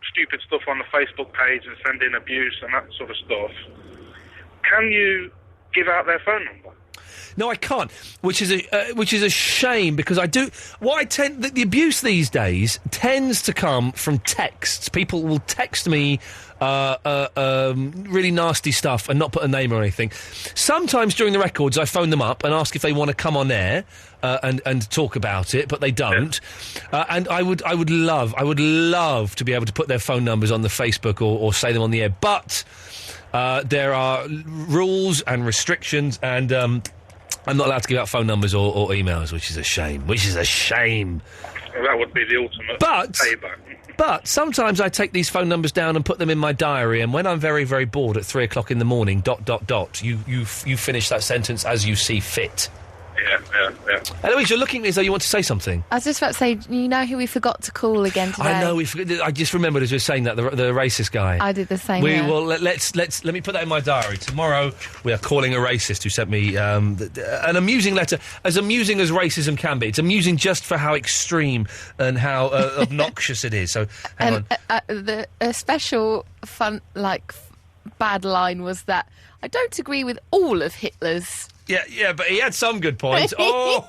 stupid stuff on the Facebook page and send in abuse and that sort of stuff. Can you give out their phone number? No, I can't, which is a shame, because I do. The abuse these days tends to come from texts. People will text me really nasty stuff and not put a name or anything. Sometimes during the records, I phone them up and ask if they want to come on air and talk about it, but they don't. And I would love to be able to put their phone numbers on the Facebook or say them on the air, but there are rules and restrictions, and I'm not allowed to give out phone numbers or emails, which is a shame. Well, that would be the ultimate payback. But sometimes I take these phone numbers down and put them in my diary, and when I'm very, very bored at 3 o'clock in the morning, ... you finish that sentence as you see fit. Yeah. Eloise, you're looking as though you want to say something. I was just about to say, you know who we forgot to call again today? I know, I just remembered as you were saying that, the racist guy. I did the same, Let me put that in my diary. Tomorrow we are calling a racist who sent me an amusing letter, as amusing as racism can be. It's amusing just for how extreme and how obnoxious it is. So, hang on. A special fun, bad line was that I don't agree with all of Hitler's... Yeah, but he had some good points. And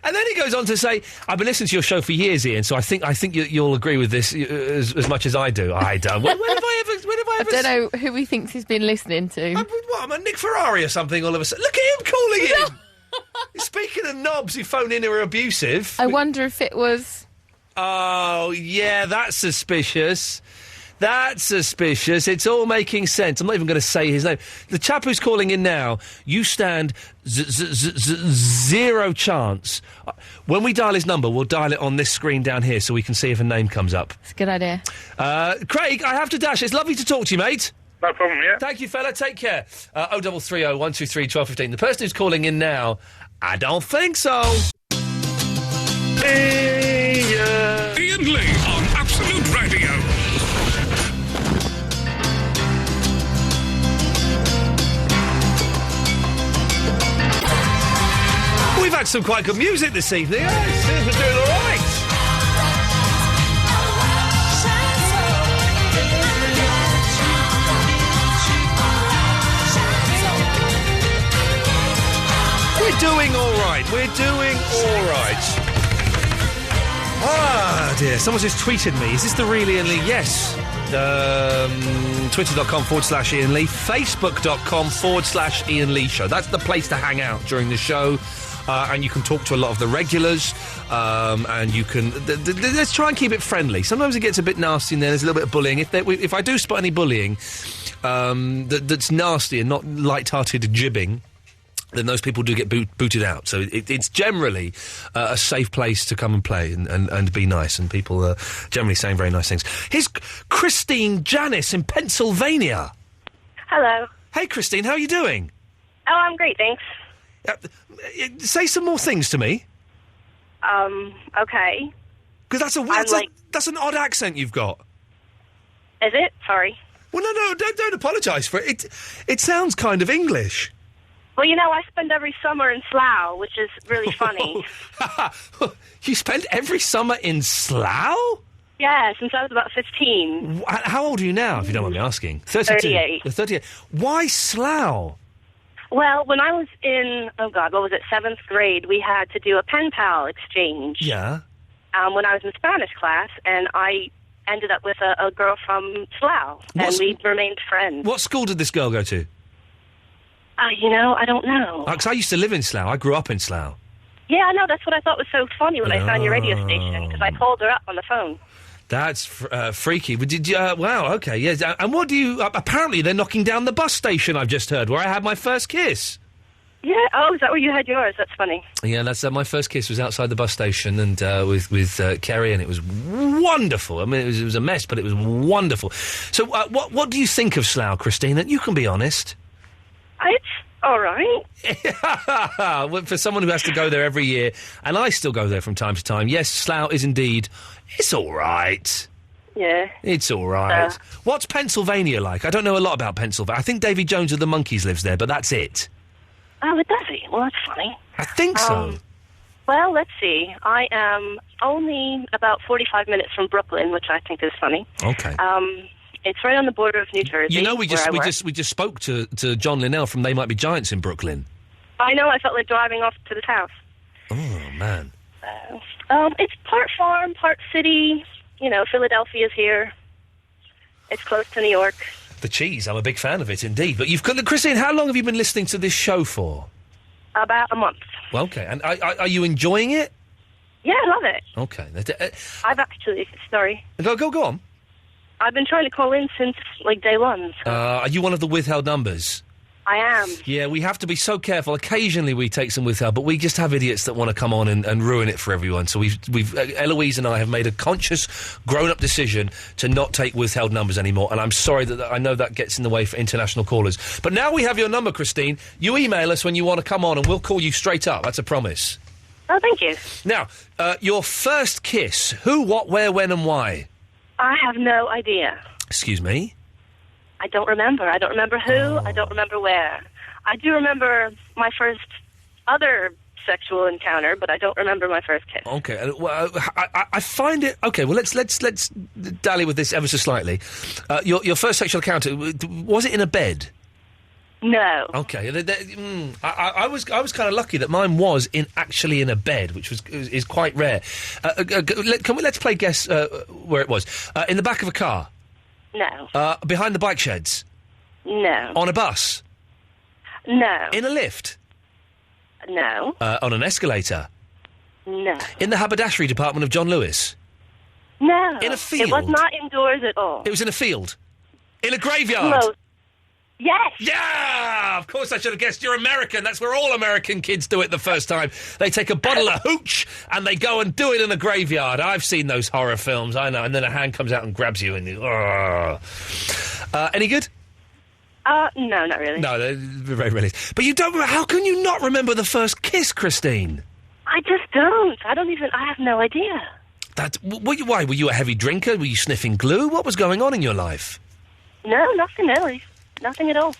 then he goes on to say, "I've been listening to your show for years, Ian, so I think you'll agree with this as much as I do." I don't. When have I ever? I don't know who he thinks he's been listening to. I'm a Nick Ferrari or something. All of a sudden, look at him calling in. Speaking of knobs who phone in who are abusive, I wonder if it was. Oh yeah, that's suspicious. It's all making sense. I'm not even going to say his name. The chap who's calling in now, you stand zero chance. When we dial his number, we'll dial it on this screen down here so we can see if a name comes up. It's a good idea. Craig, I have to dash. It's lovely to talk to you, mate. No problem, yeah. Thank you, fella. Take care. 0330 123 1215. The person who's calling in now, I don't think so. Iain Lee on Absolute Radio. We've had some quite good music this evening. It seems we're doing all right. We're doing all right. Ah, dear. Someone's just tweeted me. Is this the real Iain Lee? Yes. Twitter.com/Iain Lee. Facebook.com/Iain Lee Show. That's the place to hang out during the show. And you can talk to a lot of the regulars, and you can... let's try and keep it friendly. Sometimes it gets a bit nasty and there's a little bit of bullying. If I do spot any bullying that's nasty and not light-hearted jibbing, then those people do get booted out. So it's generally a safe place to come and play and be nice, and people are generally saying very nice things. Here's Christine Janis in Pennsylvania. Hello. Hey, Christine, how are you doing? Oh, I'm great, thanks. Say some more things to me. Okay. Because that's an odd accent you've got. Is it? Sorry. Well, no, don't apologise for it. It sounds kind of English. Well, I spend every summer in Slough, which is really funny. You spend every summer in Slough? Yeah, since I was about 15. How old are you now, if you don't mind me asking? 38. 38. Why Slough? Well, when I was in, what was it, 7th grade, we had to do a pen pal exchange. Yeah. When I was in Spanish class, and I ended up with a girl from Slough, and we remained friends. What school did this girl go to? I don't know. Because I used to live in Slough. I grew up in Slough. Yeah, I know. That's what I thought was so funny when I found your radio station, because I called her up on the phone. That's freaky. But did you, wow, okay, yes. And what do you... apparently they're knocking down the bus station, I've just heard, where I had my first kiss. Yeah, is that where you had yours? That's funny. Yeah, that's my first kiss was outside the bus station and with Kerry, and it was wonderful. I mean, it was a mess, but it was wonderful. So what do you think of Slough, Christine? That you can be honest. It's all right. For someone who has to go there every year, and I still go there from time to time, yes, Slough is indeed... It's all right. Yeah. It's all right. What's Pennsylvania like? I don't know a lot about Pennsylvania. I think Davy Jones of the Monkees lives there, but that's it. Oh, does he? Well, that's funny. I think so. Well, let's see. I am only about 45 minutes from Brooklyn, which I think is funny. Okay. It's right on the border of New Jersey. You know, we just spoke to John Linnell from They Might Be Giants in Brooklyn. I know. I felt like driving off to his house. Oh man. It's part farm, part city. You know, Philadelphia's here. It's close to New York. The cheese, I'm a big fan of it indeed. But Christine, how long have you been listening to this show for? About a month. Well, okay, and are you enjoying it? Yeah, I love it. Okay. I've actually, sorry. Go on. I've been trying to call in since, day one. So. Are you one of the withheld numbers? I am. Yeah, we have to be so careful. Occasionally we take some withheld, but we just have idiots that want to come on and ruin it for everyone. So we've Eloise and I have made a conscious, grown-up decision to not take withheld numbers anymore. And I'm sorry that I know that gets in the way for international callers. But now we have your number, Christine. You email us when you want to come on, and we'll call you straight up. That's a promise. Oh, thank you. Now, your first kiss. Who, what, where, when, and why? I have no idea. Excuse me? I don't remember. I don't remember who. I don't remember where. I do remember my first other sexual encounter, but I don't remember my first kiss. Okay. Well, I find it... Okay, well, let's dally with this ever so slightly. Your first sexual encounter, was it in a bed? No. Okay. I was kind of lucky that mine was actually in a bed, which is quite rare. Let's play guess where it was. In the back of a car? No. Behind the bike sheds? No. On a bus? No. In a lift? No. On an escalator? No. In the haberdashery department of John Lewis? No. In a field? It was not indoors at all. It was in a field? In a graveyard? Close. Yes. Yeah! Of course I should have guessed. You're American. That's where all American kids do it the first time. They take a bottle of hooch and they go and do it in a graveyard. I've seen those horror films, I know. And then a hand comes out and grabs you and any good? No, not really. No, they're very rarely. But you don't... How can you not remember the first kiss, Christine? I just don't. I have no idea. Why? Were you a heavy drinker? Were you sniffing glue? What was going on in your life? No, nothing really. Nothing at all.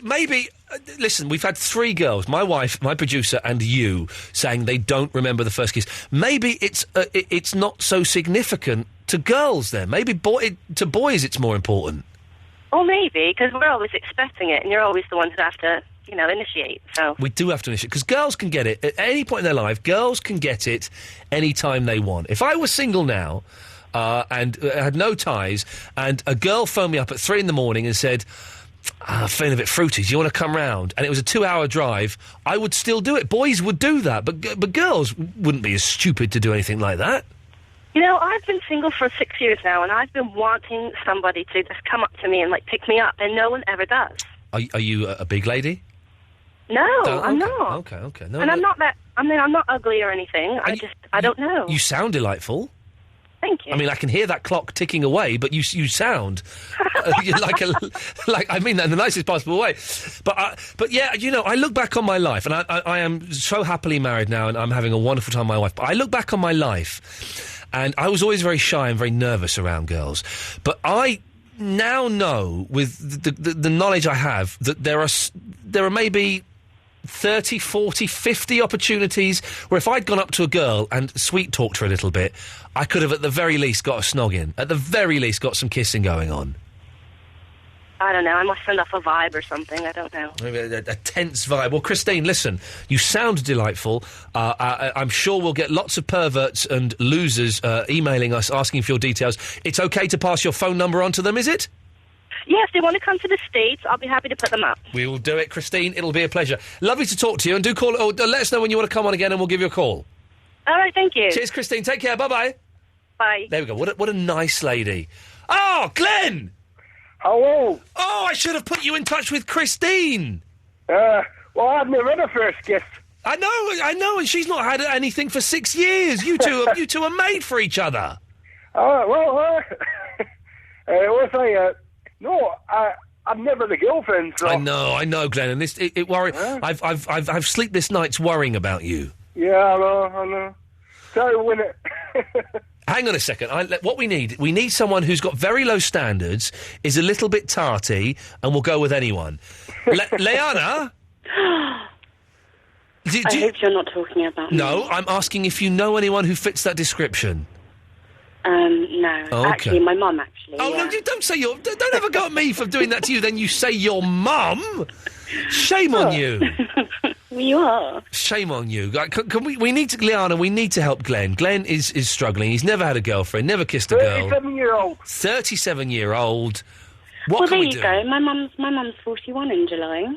Maybe... listen, we've had 3 girls, my wife, my producer, and you, saying they don't remember the first kiss. Maybe it's not so significant to girls, then. Maybe to boys it's more important. Well, maybe, because we're always expecting it, and you're always the ones that have to, initiate, so... We do have to initiate, because girls can get it at any point in their life. Girls can get it any time they want. If I was single now... and had no ties, and a girl phoned me up at 3 in the morning and said, I'm feeling a bit fruity, do you want to come round? And it was a 2-hour drive, I would still do it. Boys would do that, but girls wouldn't be as stupid to do anything like that. I've been single for 6 years now, and I've been wanting somebody to just come up to me and, pick me up, and no one ever does. Are you a big lady? No, I'm not. Okay. No, and I'm not that... I'm not ugly or anything. I don't know. You sound delightful. Thank you. I mean, I can hear that clock ticking away, but you sound I mean that in the nicest possible way. But yeah, I look back on my life, and I am so happily married now, and I'm having a wonderful time with my wife. But I look back on my life, and I was always very shy and very nervous around girls. But I now know, with the knowledge I have, that there are maybe 30, 40, 50 opportunities where if I'd gone up to a girl and sweet-talked her a little bit, I could have at the very least got a snog in. At the very least got some kissing going on. I don't know. I must send off a vibe or something. I don't know. Maybe a tense vibe. Well, Christine, listen, you sound delightful. I'm sure we'll get lots of perverts and losers emailing us asking for your details. It's okay to pass your phone number on to them, is it? Yeah, if they want to come to the States, I'll be happy to put them up. We will do it, Christine. It'll be a pleasure. Lovely to talk to you, and do call. Let us know when you want to come on again, and we'll give you a call. All right, thank you. Cheers, Christine. Take care. Bye-bye. Bye. There we go. What a nice lady. Oh, Glenn! Hello. Oh, I should have put you in touch with Christine. Well, I've never had a first kiss. I know, and she's not had anything for 6 years. You two are made for each other. No, I've never had a girlfriend. So. I know, Glenn, and it worries. I've sleepless nights worrying about you. Yeah, I know. So when it. Hang on a second. What we need someone who's got very low standards, is a little bit tarty, and will go with anyone. Leanna? I hope you're not talking about me. No, I'm asking if you know anyone who fits that description. No. Oh, okay. Actually, my mum, actually. Oh, yeah. no, you don't say your... Don't ever go at me for doing that to you, then you say your mum. Shame on you. You are. Shame on you. Can we need to... Liana, we need to help Glenn. Glenn is struggling. He's never had a girlfriend, never kissed a girl. 37-year-old. 37-year-old. What can we do? There you go. My mum's 41 in July.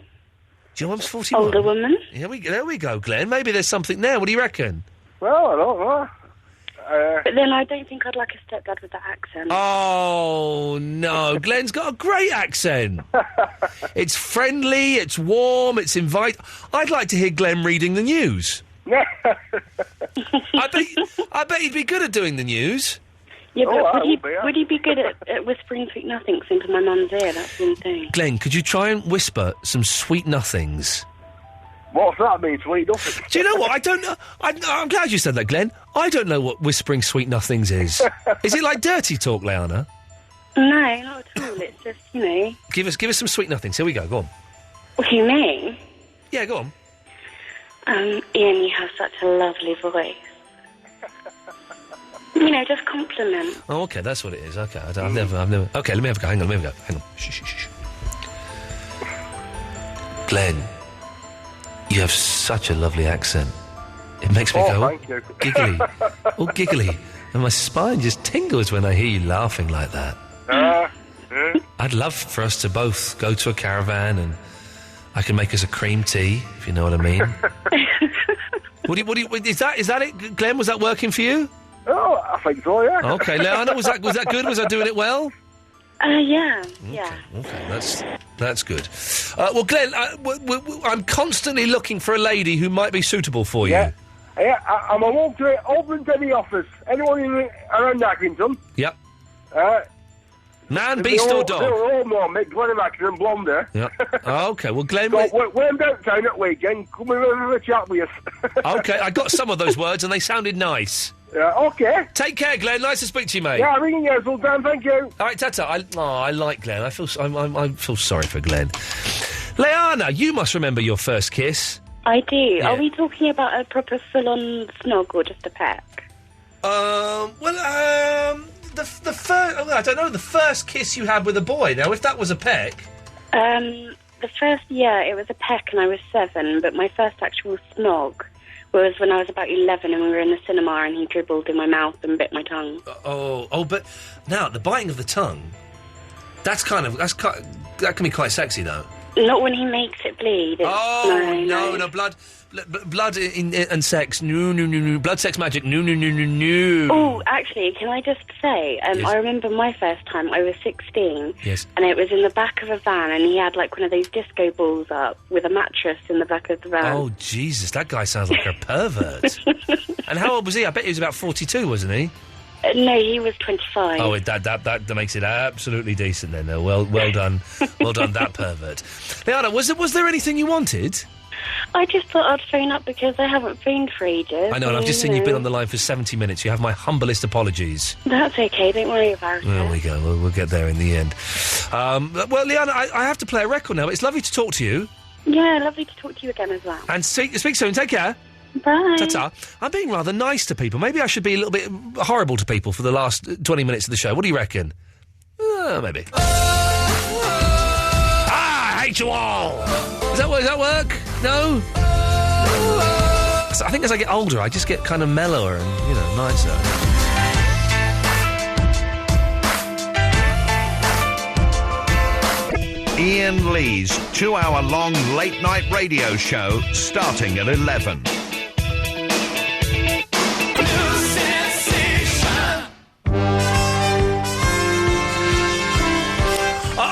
Your mum's 41? Older woman. There we go, Glenn. Maybe there's something there. What do you reckon? Well, I don't know. But then I don't think I'd like a stepdad with that accent. Oh, no. Glenn's got a great accent. It's friendly, it's warm, it's I'd like to hear Glenn reading the news. I bet he'd be good at doing the news. Yeah, but would he be good at whispering sweet nothings into my mum's ear? That's one thing. Glenn, could you try and whisper some sweet nothings? What's that mean, sweet nothings? Do you know what? I don't know. I'm glad you said that, Glenn. I don't know what whispering sweet nothings is. Is it like dirty talk, Leanna? No, not at all. It's just, Give us some sweet nothings. Here we go. Go on. What do you mean? Yeah, go on. Ian, you have such a lovely voice. Just compliment. Oh, okay, that's what it is. Okay, I've never... Okay, let me have a go. Hang on. Shh. Glenn, you have such a lovely accent. It makes me go thank you. Giggly. Oh, giggly. And my spine just tingles when I hear you laughing like that. I'd love for us to both go to a caravan and I can make us a cream tea, if you know what I mean. Is that it, Glenn? Was that working for you? Oh, I think so, yeah. Okay, Leanna, was that good? Was I doing it well? Yeah. Okay, that's good. Well, Glenn, I'm constantly looking for a lady who might be suitable for you. Yeah, I'm open to any offers. Anyone around Accrington. Yep. Man, beast or dog? They're all more, mate. Glenn Accrington and Blonde. Yeah. Oh, okay, well, Glenn... So, when I'm downtown at weekend, come and have a chat with us. Okay, I got some of those words and they sounded nice. Yeah, okay. Take care, Glenn. Nice to speak to you, mate. Yeah, ringing you all the time. Thank you. All right, Tata. I like Glenn. I feel sorry for Glenn. Leanna, you must remember your first kiss. I do. Yeah. Are we talking about a proper full-on snog or just a peck? The first... I don't know, the first kiss you had with a boy. Now, if that was a peck... The first year, it was a peck and I was 7, but my first actual snog was when I was about 11 and we were in the cinema and he dribbled in my mouth and bit my tongue. But now, the biting of the tongue, that can be quite sexy, though. Not when he makes it bleed. No, blood and sex, no. Blood, sex, magic, no. Oh, actually, can I just say, Yes. I remember my first time, I was 16. Yes. And it was in the back of a van and he had like one of those disco balls up with a mattress in the back of the van. Oh, Jesus, that guy sounds like a pervert. And how old was he? I bet he was about 42, wasn't he? No, he was 25. Oh, that makes it absolutely decent then. Well done. Well done, that pervert. Leanna, was there anything you wanted? I just thought I'd phone up because I haven't phoned for ages. I know, and I've just seen you've been on the line for 70 minutes. You have my humblest apologies. That's okay, don't worry about it. There we go. We'll get there in the end. Well, Leanna, I have to play a record now, but it's lovely to talk to you. Yeah, lovely to talk to you again as well. And speak soon. Take care. Bye. Ta-ta. I'm being rather nice to people. Maybe I should be a little bit horrible to people for the last 20 minutes of the show. What do you reckon? Maybe. day to all. Does that work? No? So I think as I get older, I just get kind of mellower and, nicer. Iain Lee's 2-hour-long late-night radio show starting at 11.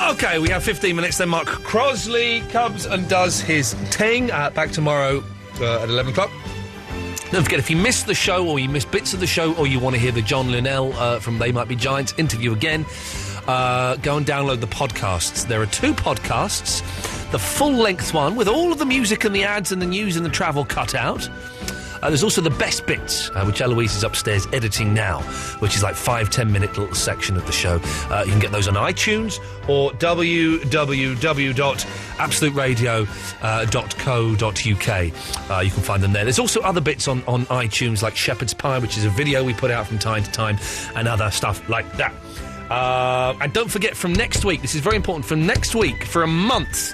Okay, we have 15 minutes, then Mark Crosley comes and does his thing. Back tomorrow at 11 o'clock. Don't forget, if you missed the show or you missed bits of the show or you want to hear the John Linnell from They Might Be Giants interview again, go and download the podcasts. There are 2 podcasts. The full-length one with all of the music and the ads and the news and the travel cut out. There's also the best bits, which Eloise is upstairs editing now, which is like 5-10 minute little section of the show. You can get those on iTunes or www.absoluteradio.co.uk. You can find them there. There's also other bits on iTunes, like Shepherd's Pie, which is a video we put out from time to time, and other stuff like that. And don't forget, from next week, this is very important, from next week, for a month,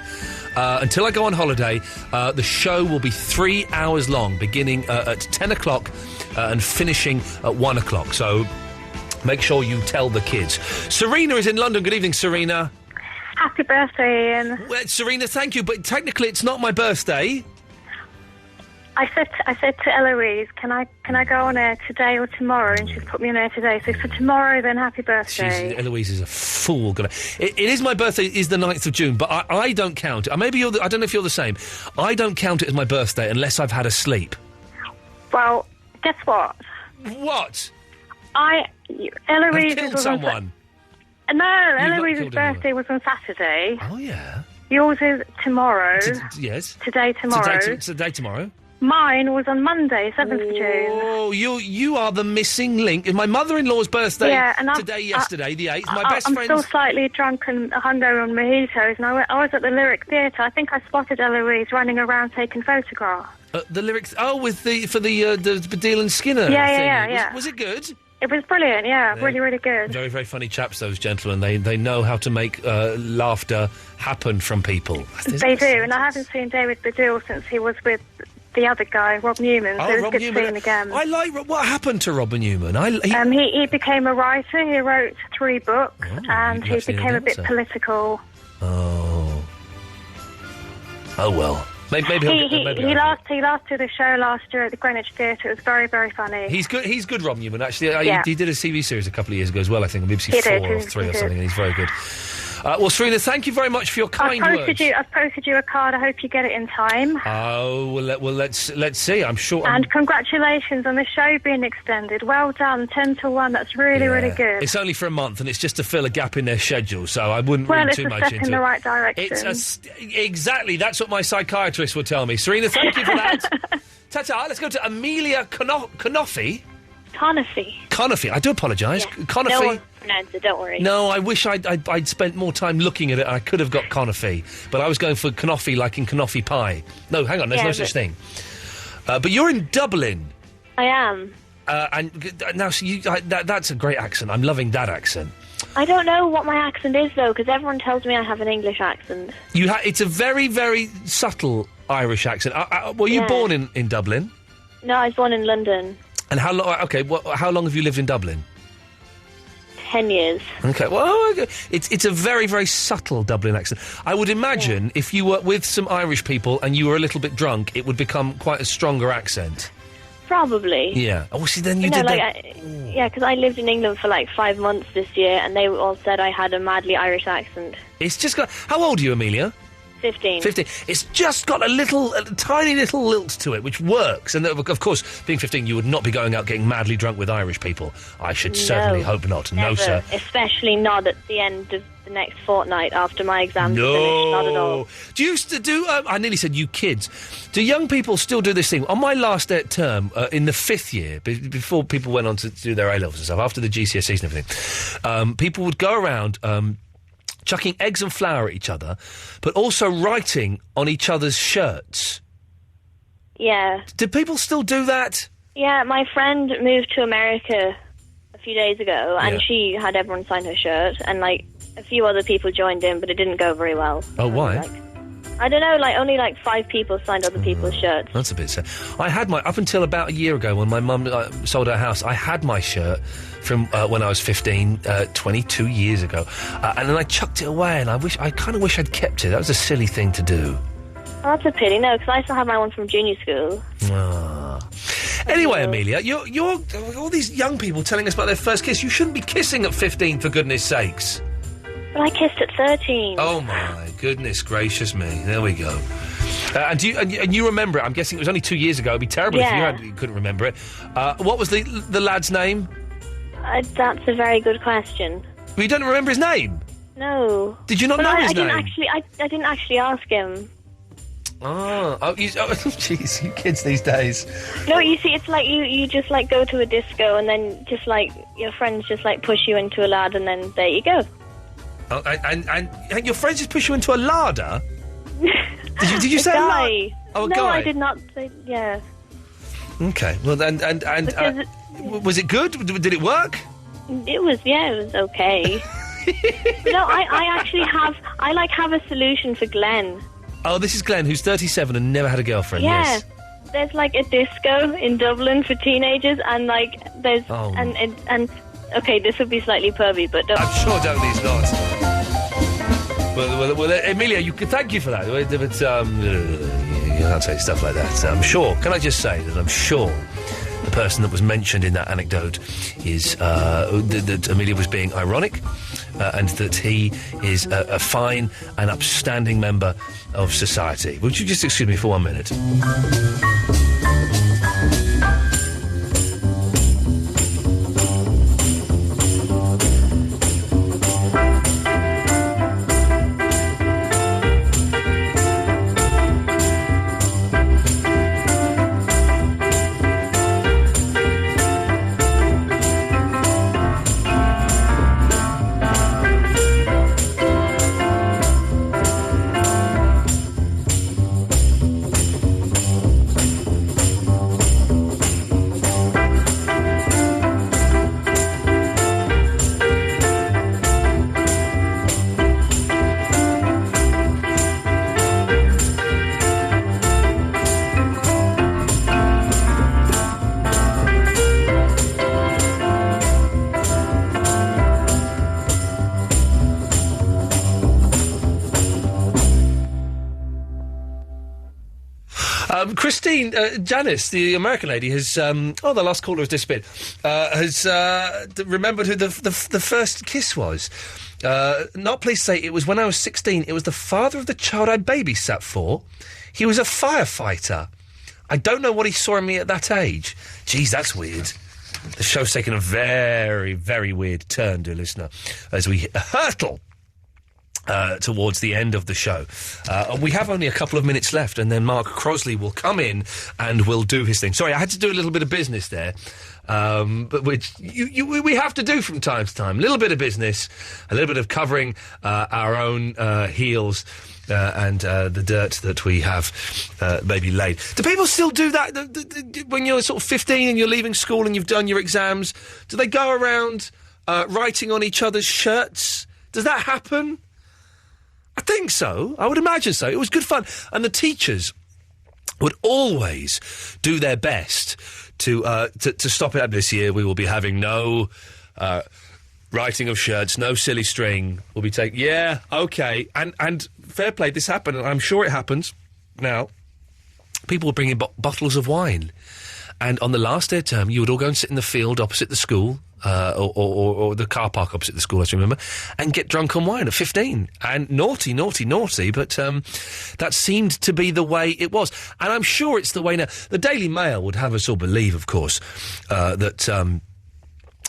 until I go on holiday, the show will be 3 hours long, beginning at 10 o'clock and finishing at 1 o'clock. So make sure you tell the kids. Serena is in London. Good evening, Serena. Happy birthday, Ian. Well, Serena, thank you, but technically it's not my birthday. I said to Eloise, can I go on air today or tomorrow? And she's put me on air today. So for tomorrow, then happy birthday. Eloise is a fool. It is my birthday. Is the 9th of June, but I don't count it. Maybe I don't know if you're the same. I don't count it as my birthday unless I've had a sleep. Well, guess what? What? Eloise killed someone. No, Eloise's birthday was on Saturday. Oh yeah. Yours is tomorrow. Yes. Today, tomorrow. Today, tomorrow. Mine was on Monday, 7th of June. Oh, you are the missing link. It's my mother-in-law's birthday yesterday, the 8th. My best friend's... I'm still slightly drunk and hungover on mojitos, and I was at the Lyric Theatre. I think I spotted Eloise running around taking photographs. The Lyric... Oh, for the Badil and Skinner thing. Yeah. Was it good? It was brilliant, yeah. Really, really good. Very, very funny chaps, those gentlemen. They know how to make laughter happen from people. They do, and I haven't seen David Baddiel since he was with the other guy, Rob Newman. So it was good to see him again. I like... What happened to Rob Newman? He became a writer. He wrote 3 books, and he became a bit political. Oh, well. Maybe he lasted the show last year at the Greenwich Theatre. It was very, very funny. He's good, Rob Newman. Actually, he did a TV series a couple of years ago as well. I think on BBC 4 or 3 or something. And he's very good. Well, Serena, thank you very much for your kind words. I've posted you a card. I hope you get it in time. Oh, well, let's see. I'm sure. And congratulations on the show being extended. Well done, 10 to 1. That's really, really good. It's only for a month, and it's just to fill a gap in their schedule. So I wouldn't read too much into it. Well, it's a step in the right direction. Exactly. That's what my psychiatrist would tell me. Serena, thank you for that. Ta-ta. Let's go to Amelia Conoffy. Conoffy. I do apologise. Yeah. Conoffy. No one pronounced it, don't worry. No, I wish I'd spent more time looking at it. I could have got Conoffy, but I was going for Conoffy like in Conoffy pie. No, hang on, there's no such thing. But you're in Dublin. I am. And now, so that's a great accent. I'm loving that accent. I don't know what my accent is, though, because everyone tells me I have an English accent. It's a very, very subtle Irish accent. Were you born in Dublin? No, I was born in London. And how long? Okay, how long have you lived in Dublin? 10 years. Okay, well, it's a very, very subtle Dublin accent. I would imagine if you were with some Irish people and you were a little bit drunk, it would become quite a stronger accent. Probably. Yeah. Oh, see, then you did that. Yeah, because I lived in England for like 5 months this year, and they all said I had a madly Irish accent. It's just got... How old are you, Amelia? 15. It's just got a tiny little lilt to it, which works. And of course, being 15, you would not be going out getting madly drunk with Irish people. I should certainly hope not. Never. No, sir. Especially not at the end of the next fortnight after my exams are finished. Not at all. Do you do... I nearly said you kids. Do young people still do this thing? On my last term, in the 5th year, before people went on to do their A-levels and stuff, after the GCSEs and everything, people would go around... chucking eggs and flour at each other, but also writing on each other's shirts. Yeah. Do people still do that? Yeah, my friend moved to America a few days ago, and she had everyone sign her shirt, and, like, a few other people joined in, but it didn't go very well. Oh, why? I don't know, only 5 people signed other people's shirts. That's a bit sad. I had up until about a year ago when my mum sold her house, I had my shirt from when I was 15, 22 years ago. And then I chucked it away, and I kind of wish I'd kept it. That was a silly thing to do. Oh, that's a pity, no, because I still have my one from junior school. Anyway, Amelia, you're all these young people telling us about their first kiss. You shouldn't be kissing at 15, for goodness sakes. But I kissed at 13. Oh, my goodness gracious me. There we go. And you remember it? I'm guessing it was only 2 years ago. It'd be terrible if you couldn't remember it. What was the lad's name? That's a very good question. Well, you don't remember his name? No. Did you not know his name? I didn't actually ask him. Jeez, you kids these days. No, you see, it's like you just go to a disco and then just your friends just push you into a lad and then there you go. Oh, and your friends just push you into a larder? Did you say a guy? Oh, a no, guy. I did not say. Yeah. Okay. Well, was it good? Did it work? It was. Yeah, it was okay. No, I actually have a solution for Glenn. Oh, this is Glenn, who's 37 and never had a girlfriend. Yeah. Yes. There's a disco in Dublin for teenagers, and there's and okay, this would be slightly pervy, but don't. I'm sure Dudley's not. Well, Amelia, thank you for that. But you can't say stuff like that. I'm sure. Can I just say that I'm sure the person that was mentioned in that anecdote is that Amelia was being ironic, and that he is a fine and upstanding member of society. Would you just excuse me for 1 minute? Christine, Janice, the American lady, has... the last caller has disappeared. Has remembered who the first kiss was. Not pleased to say it was when I was 16. It was the father of the child I babysat for. He was a firefighter. I don't know what he saw in me at that age. Geez, that's weird. The show's taken a very, very weird turn, dear listener, as we hurtle towards the end of the show. We have only a couple of minutes left, and then Mark Crosley will come in and will do his thing. Sorry, I had to do a little bit of business there, but which we have to do from time to time. A little bit of business, a little bit of covering our own heels and the dirt that we have maybe laid. Do people still do that when you're sort of 15 and you're leaving school and you've done your exams? Do they go around writing on each other's shirts? Does that happen? I think so. I would imagine so. It was good fun. And the teachers would always do their best to stop it up. This year we will be having no writing of shirts, no silly string. We'll be taking... Yeah, OK. And fair play, this happened, and I'm sure it happens now. People were bringing bottles of wine. And on the last day of term, you would all go and sit in the field opposite the school... or the car park opposite the school, as you remember, and get drunk on wine at 15. And naughty, but that seemed to be the way it was. And I'm sure it's the way now. The Daily Mail would have us all believe, of course, that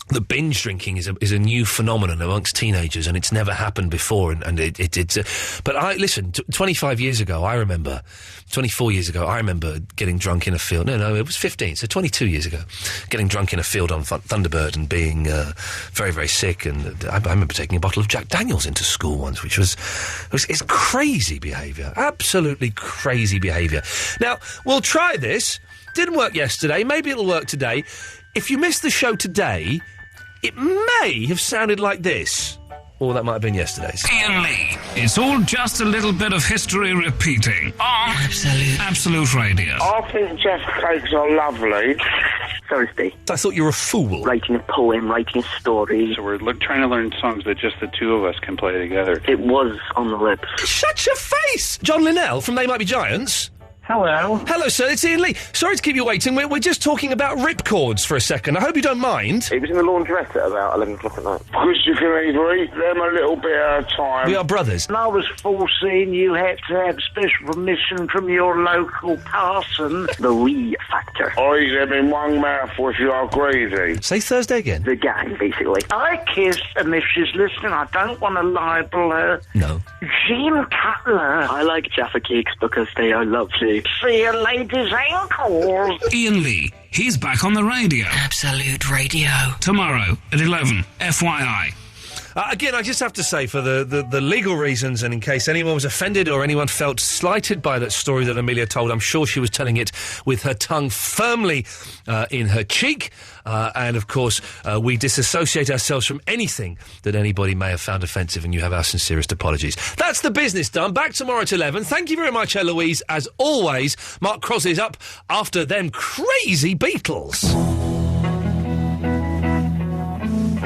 the binge drinking is a new phenomenon amongst teenagers, and it's never happened before. And it's but listen, 25 years ago, I remember... 24 years ago, I remember getting drunk in a field. No, it was 15, so 22 years ago. Getting drunk in a field on Thunderbird and being very, very sick. And I remember taking a bottle of Jack Daniels into school once, which it's crazy behaviour. Absolutely crazy behaviour. Now, we'll try this. Didn't work yesterday. Maybe it'll work today. If you missed the show today, it may have sounded like this. Or that might have been yesterday's. Iain Lee. It's all just a little bit of history repeating on Absolute Radio. I think Jaffa cakes are lovely. Thursday. I thought you were a fool. Writing a poem, writing a story. So we're trying to learn songs that just the two of us can play together. It was on the lips. Shut your face! John Linnell from They Might Be Giants. Hello. Hello, sir. It's Iain Lee. Sorry to keep you waiting. We're just talking about ripcords for a second. I hope you don't mind. It was in the laundrette at about 11 o'clock at night. Because you can either eat them a little bit at a time. We are brothers. When I was 14, you had to have special permission from your local parson. The Lee factor. I eat them in one mouthful if you are greedy. Say Thursday again. The gang, basically. I kissed, and if she's listening, I don't want to libel her. No. Jean Cutler. I like Jaffa cakes because they are lovely. See a lady's ankles. Iain Lee. He's back on the radio. Absolute Radio. Tomorrow at 11. FYI. Again, I just have to say, for the legal reasons, and in case anyone was offended or anyone felt slighted by that story that Amelia told, I'm sure she was telling it with her tongue firmly in her cheek. And, of course, we disassociate ourselves from anything that anybody may have found offensive, and you have our sincerest apologies. That's the business done. Back tomorrow at 11. Thank you very much, Eloise. As always, Mark Crossley's up after them crazy Beatles.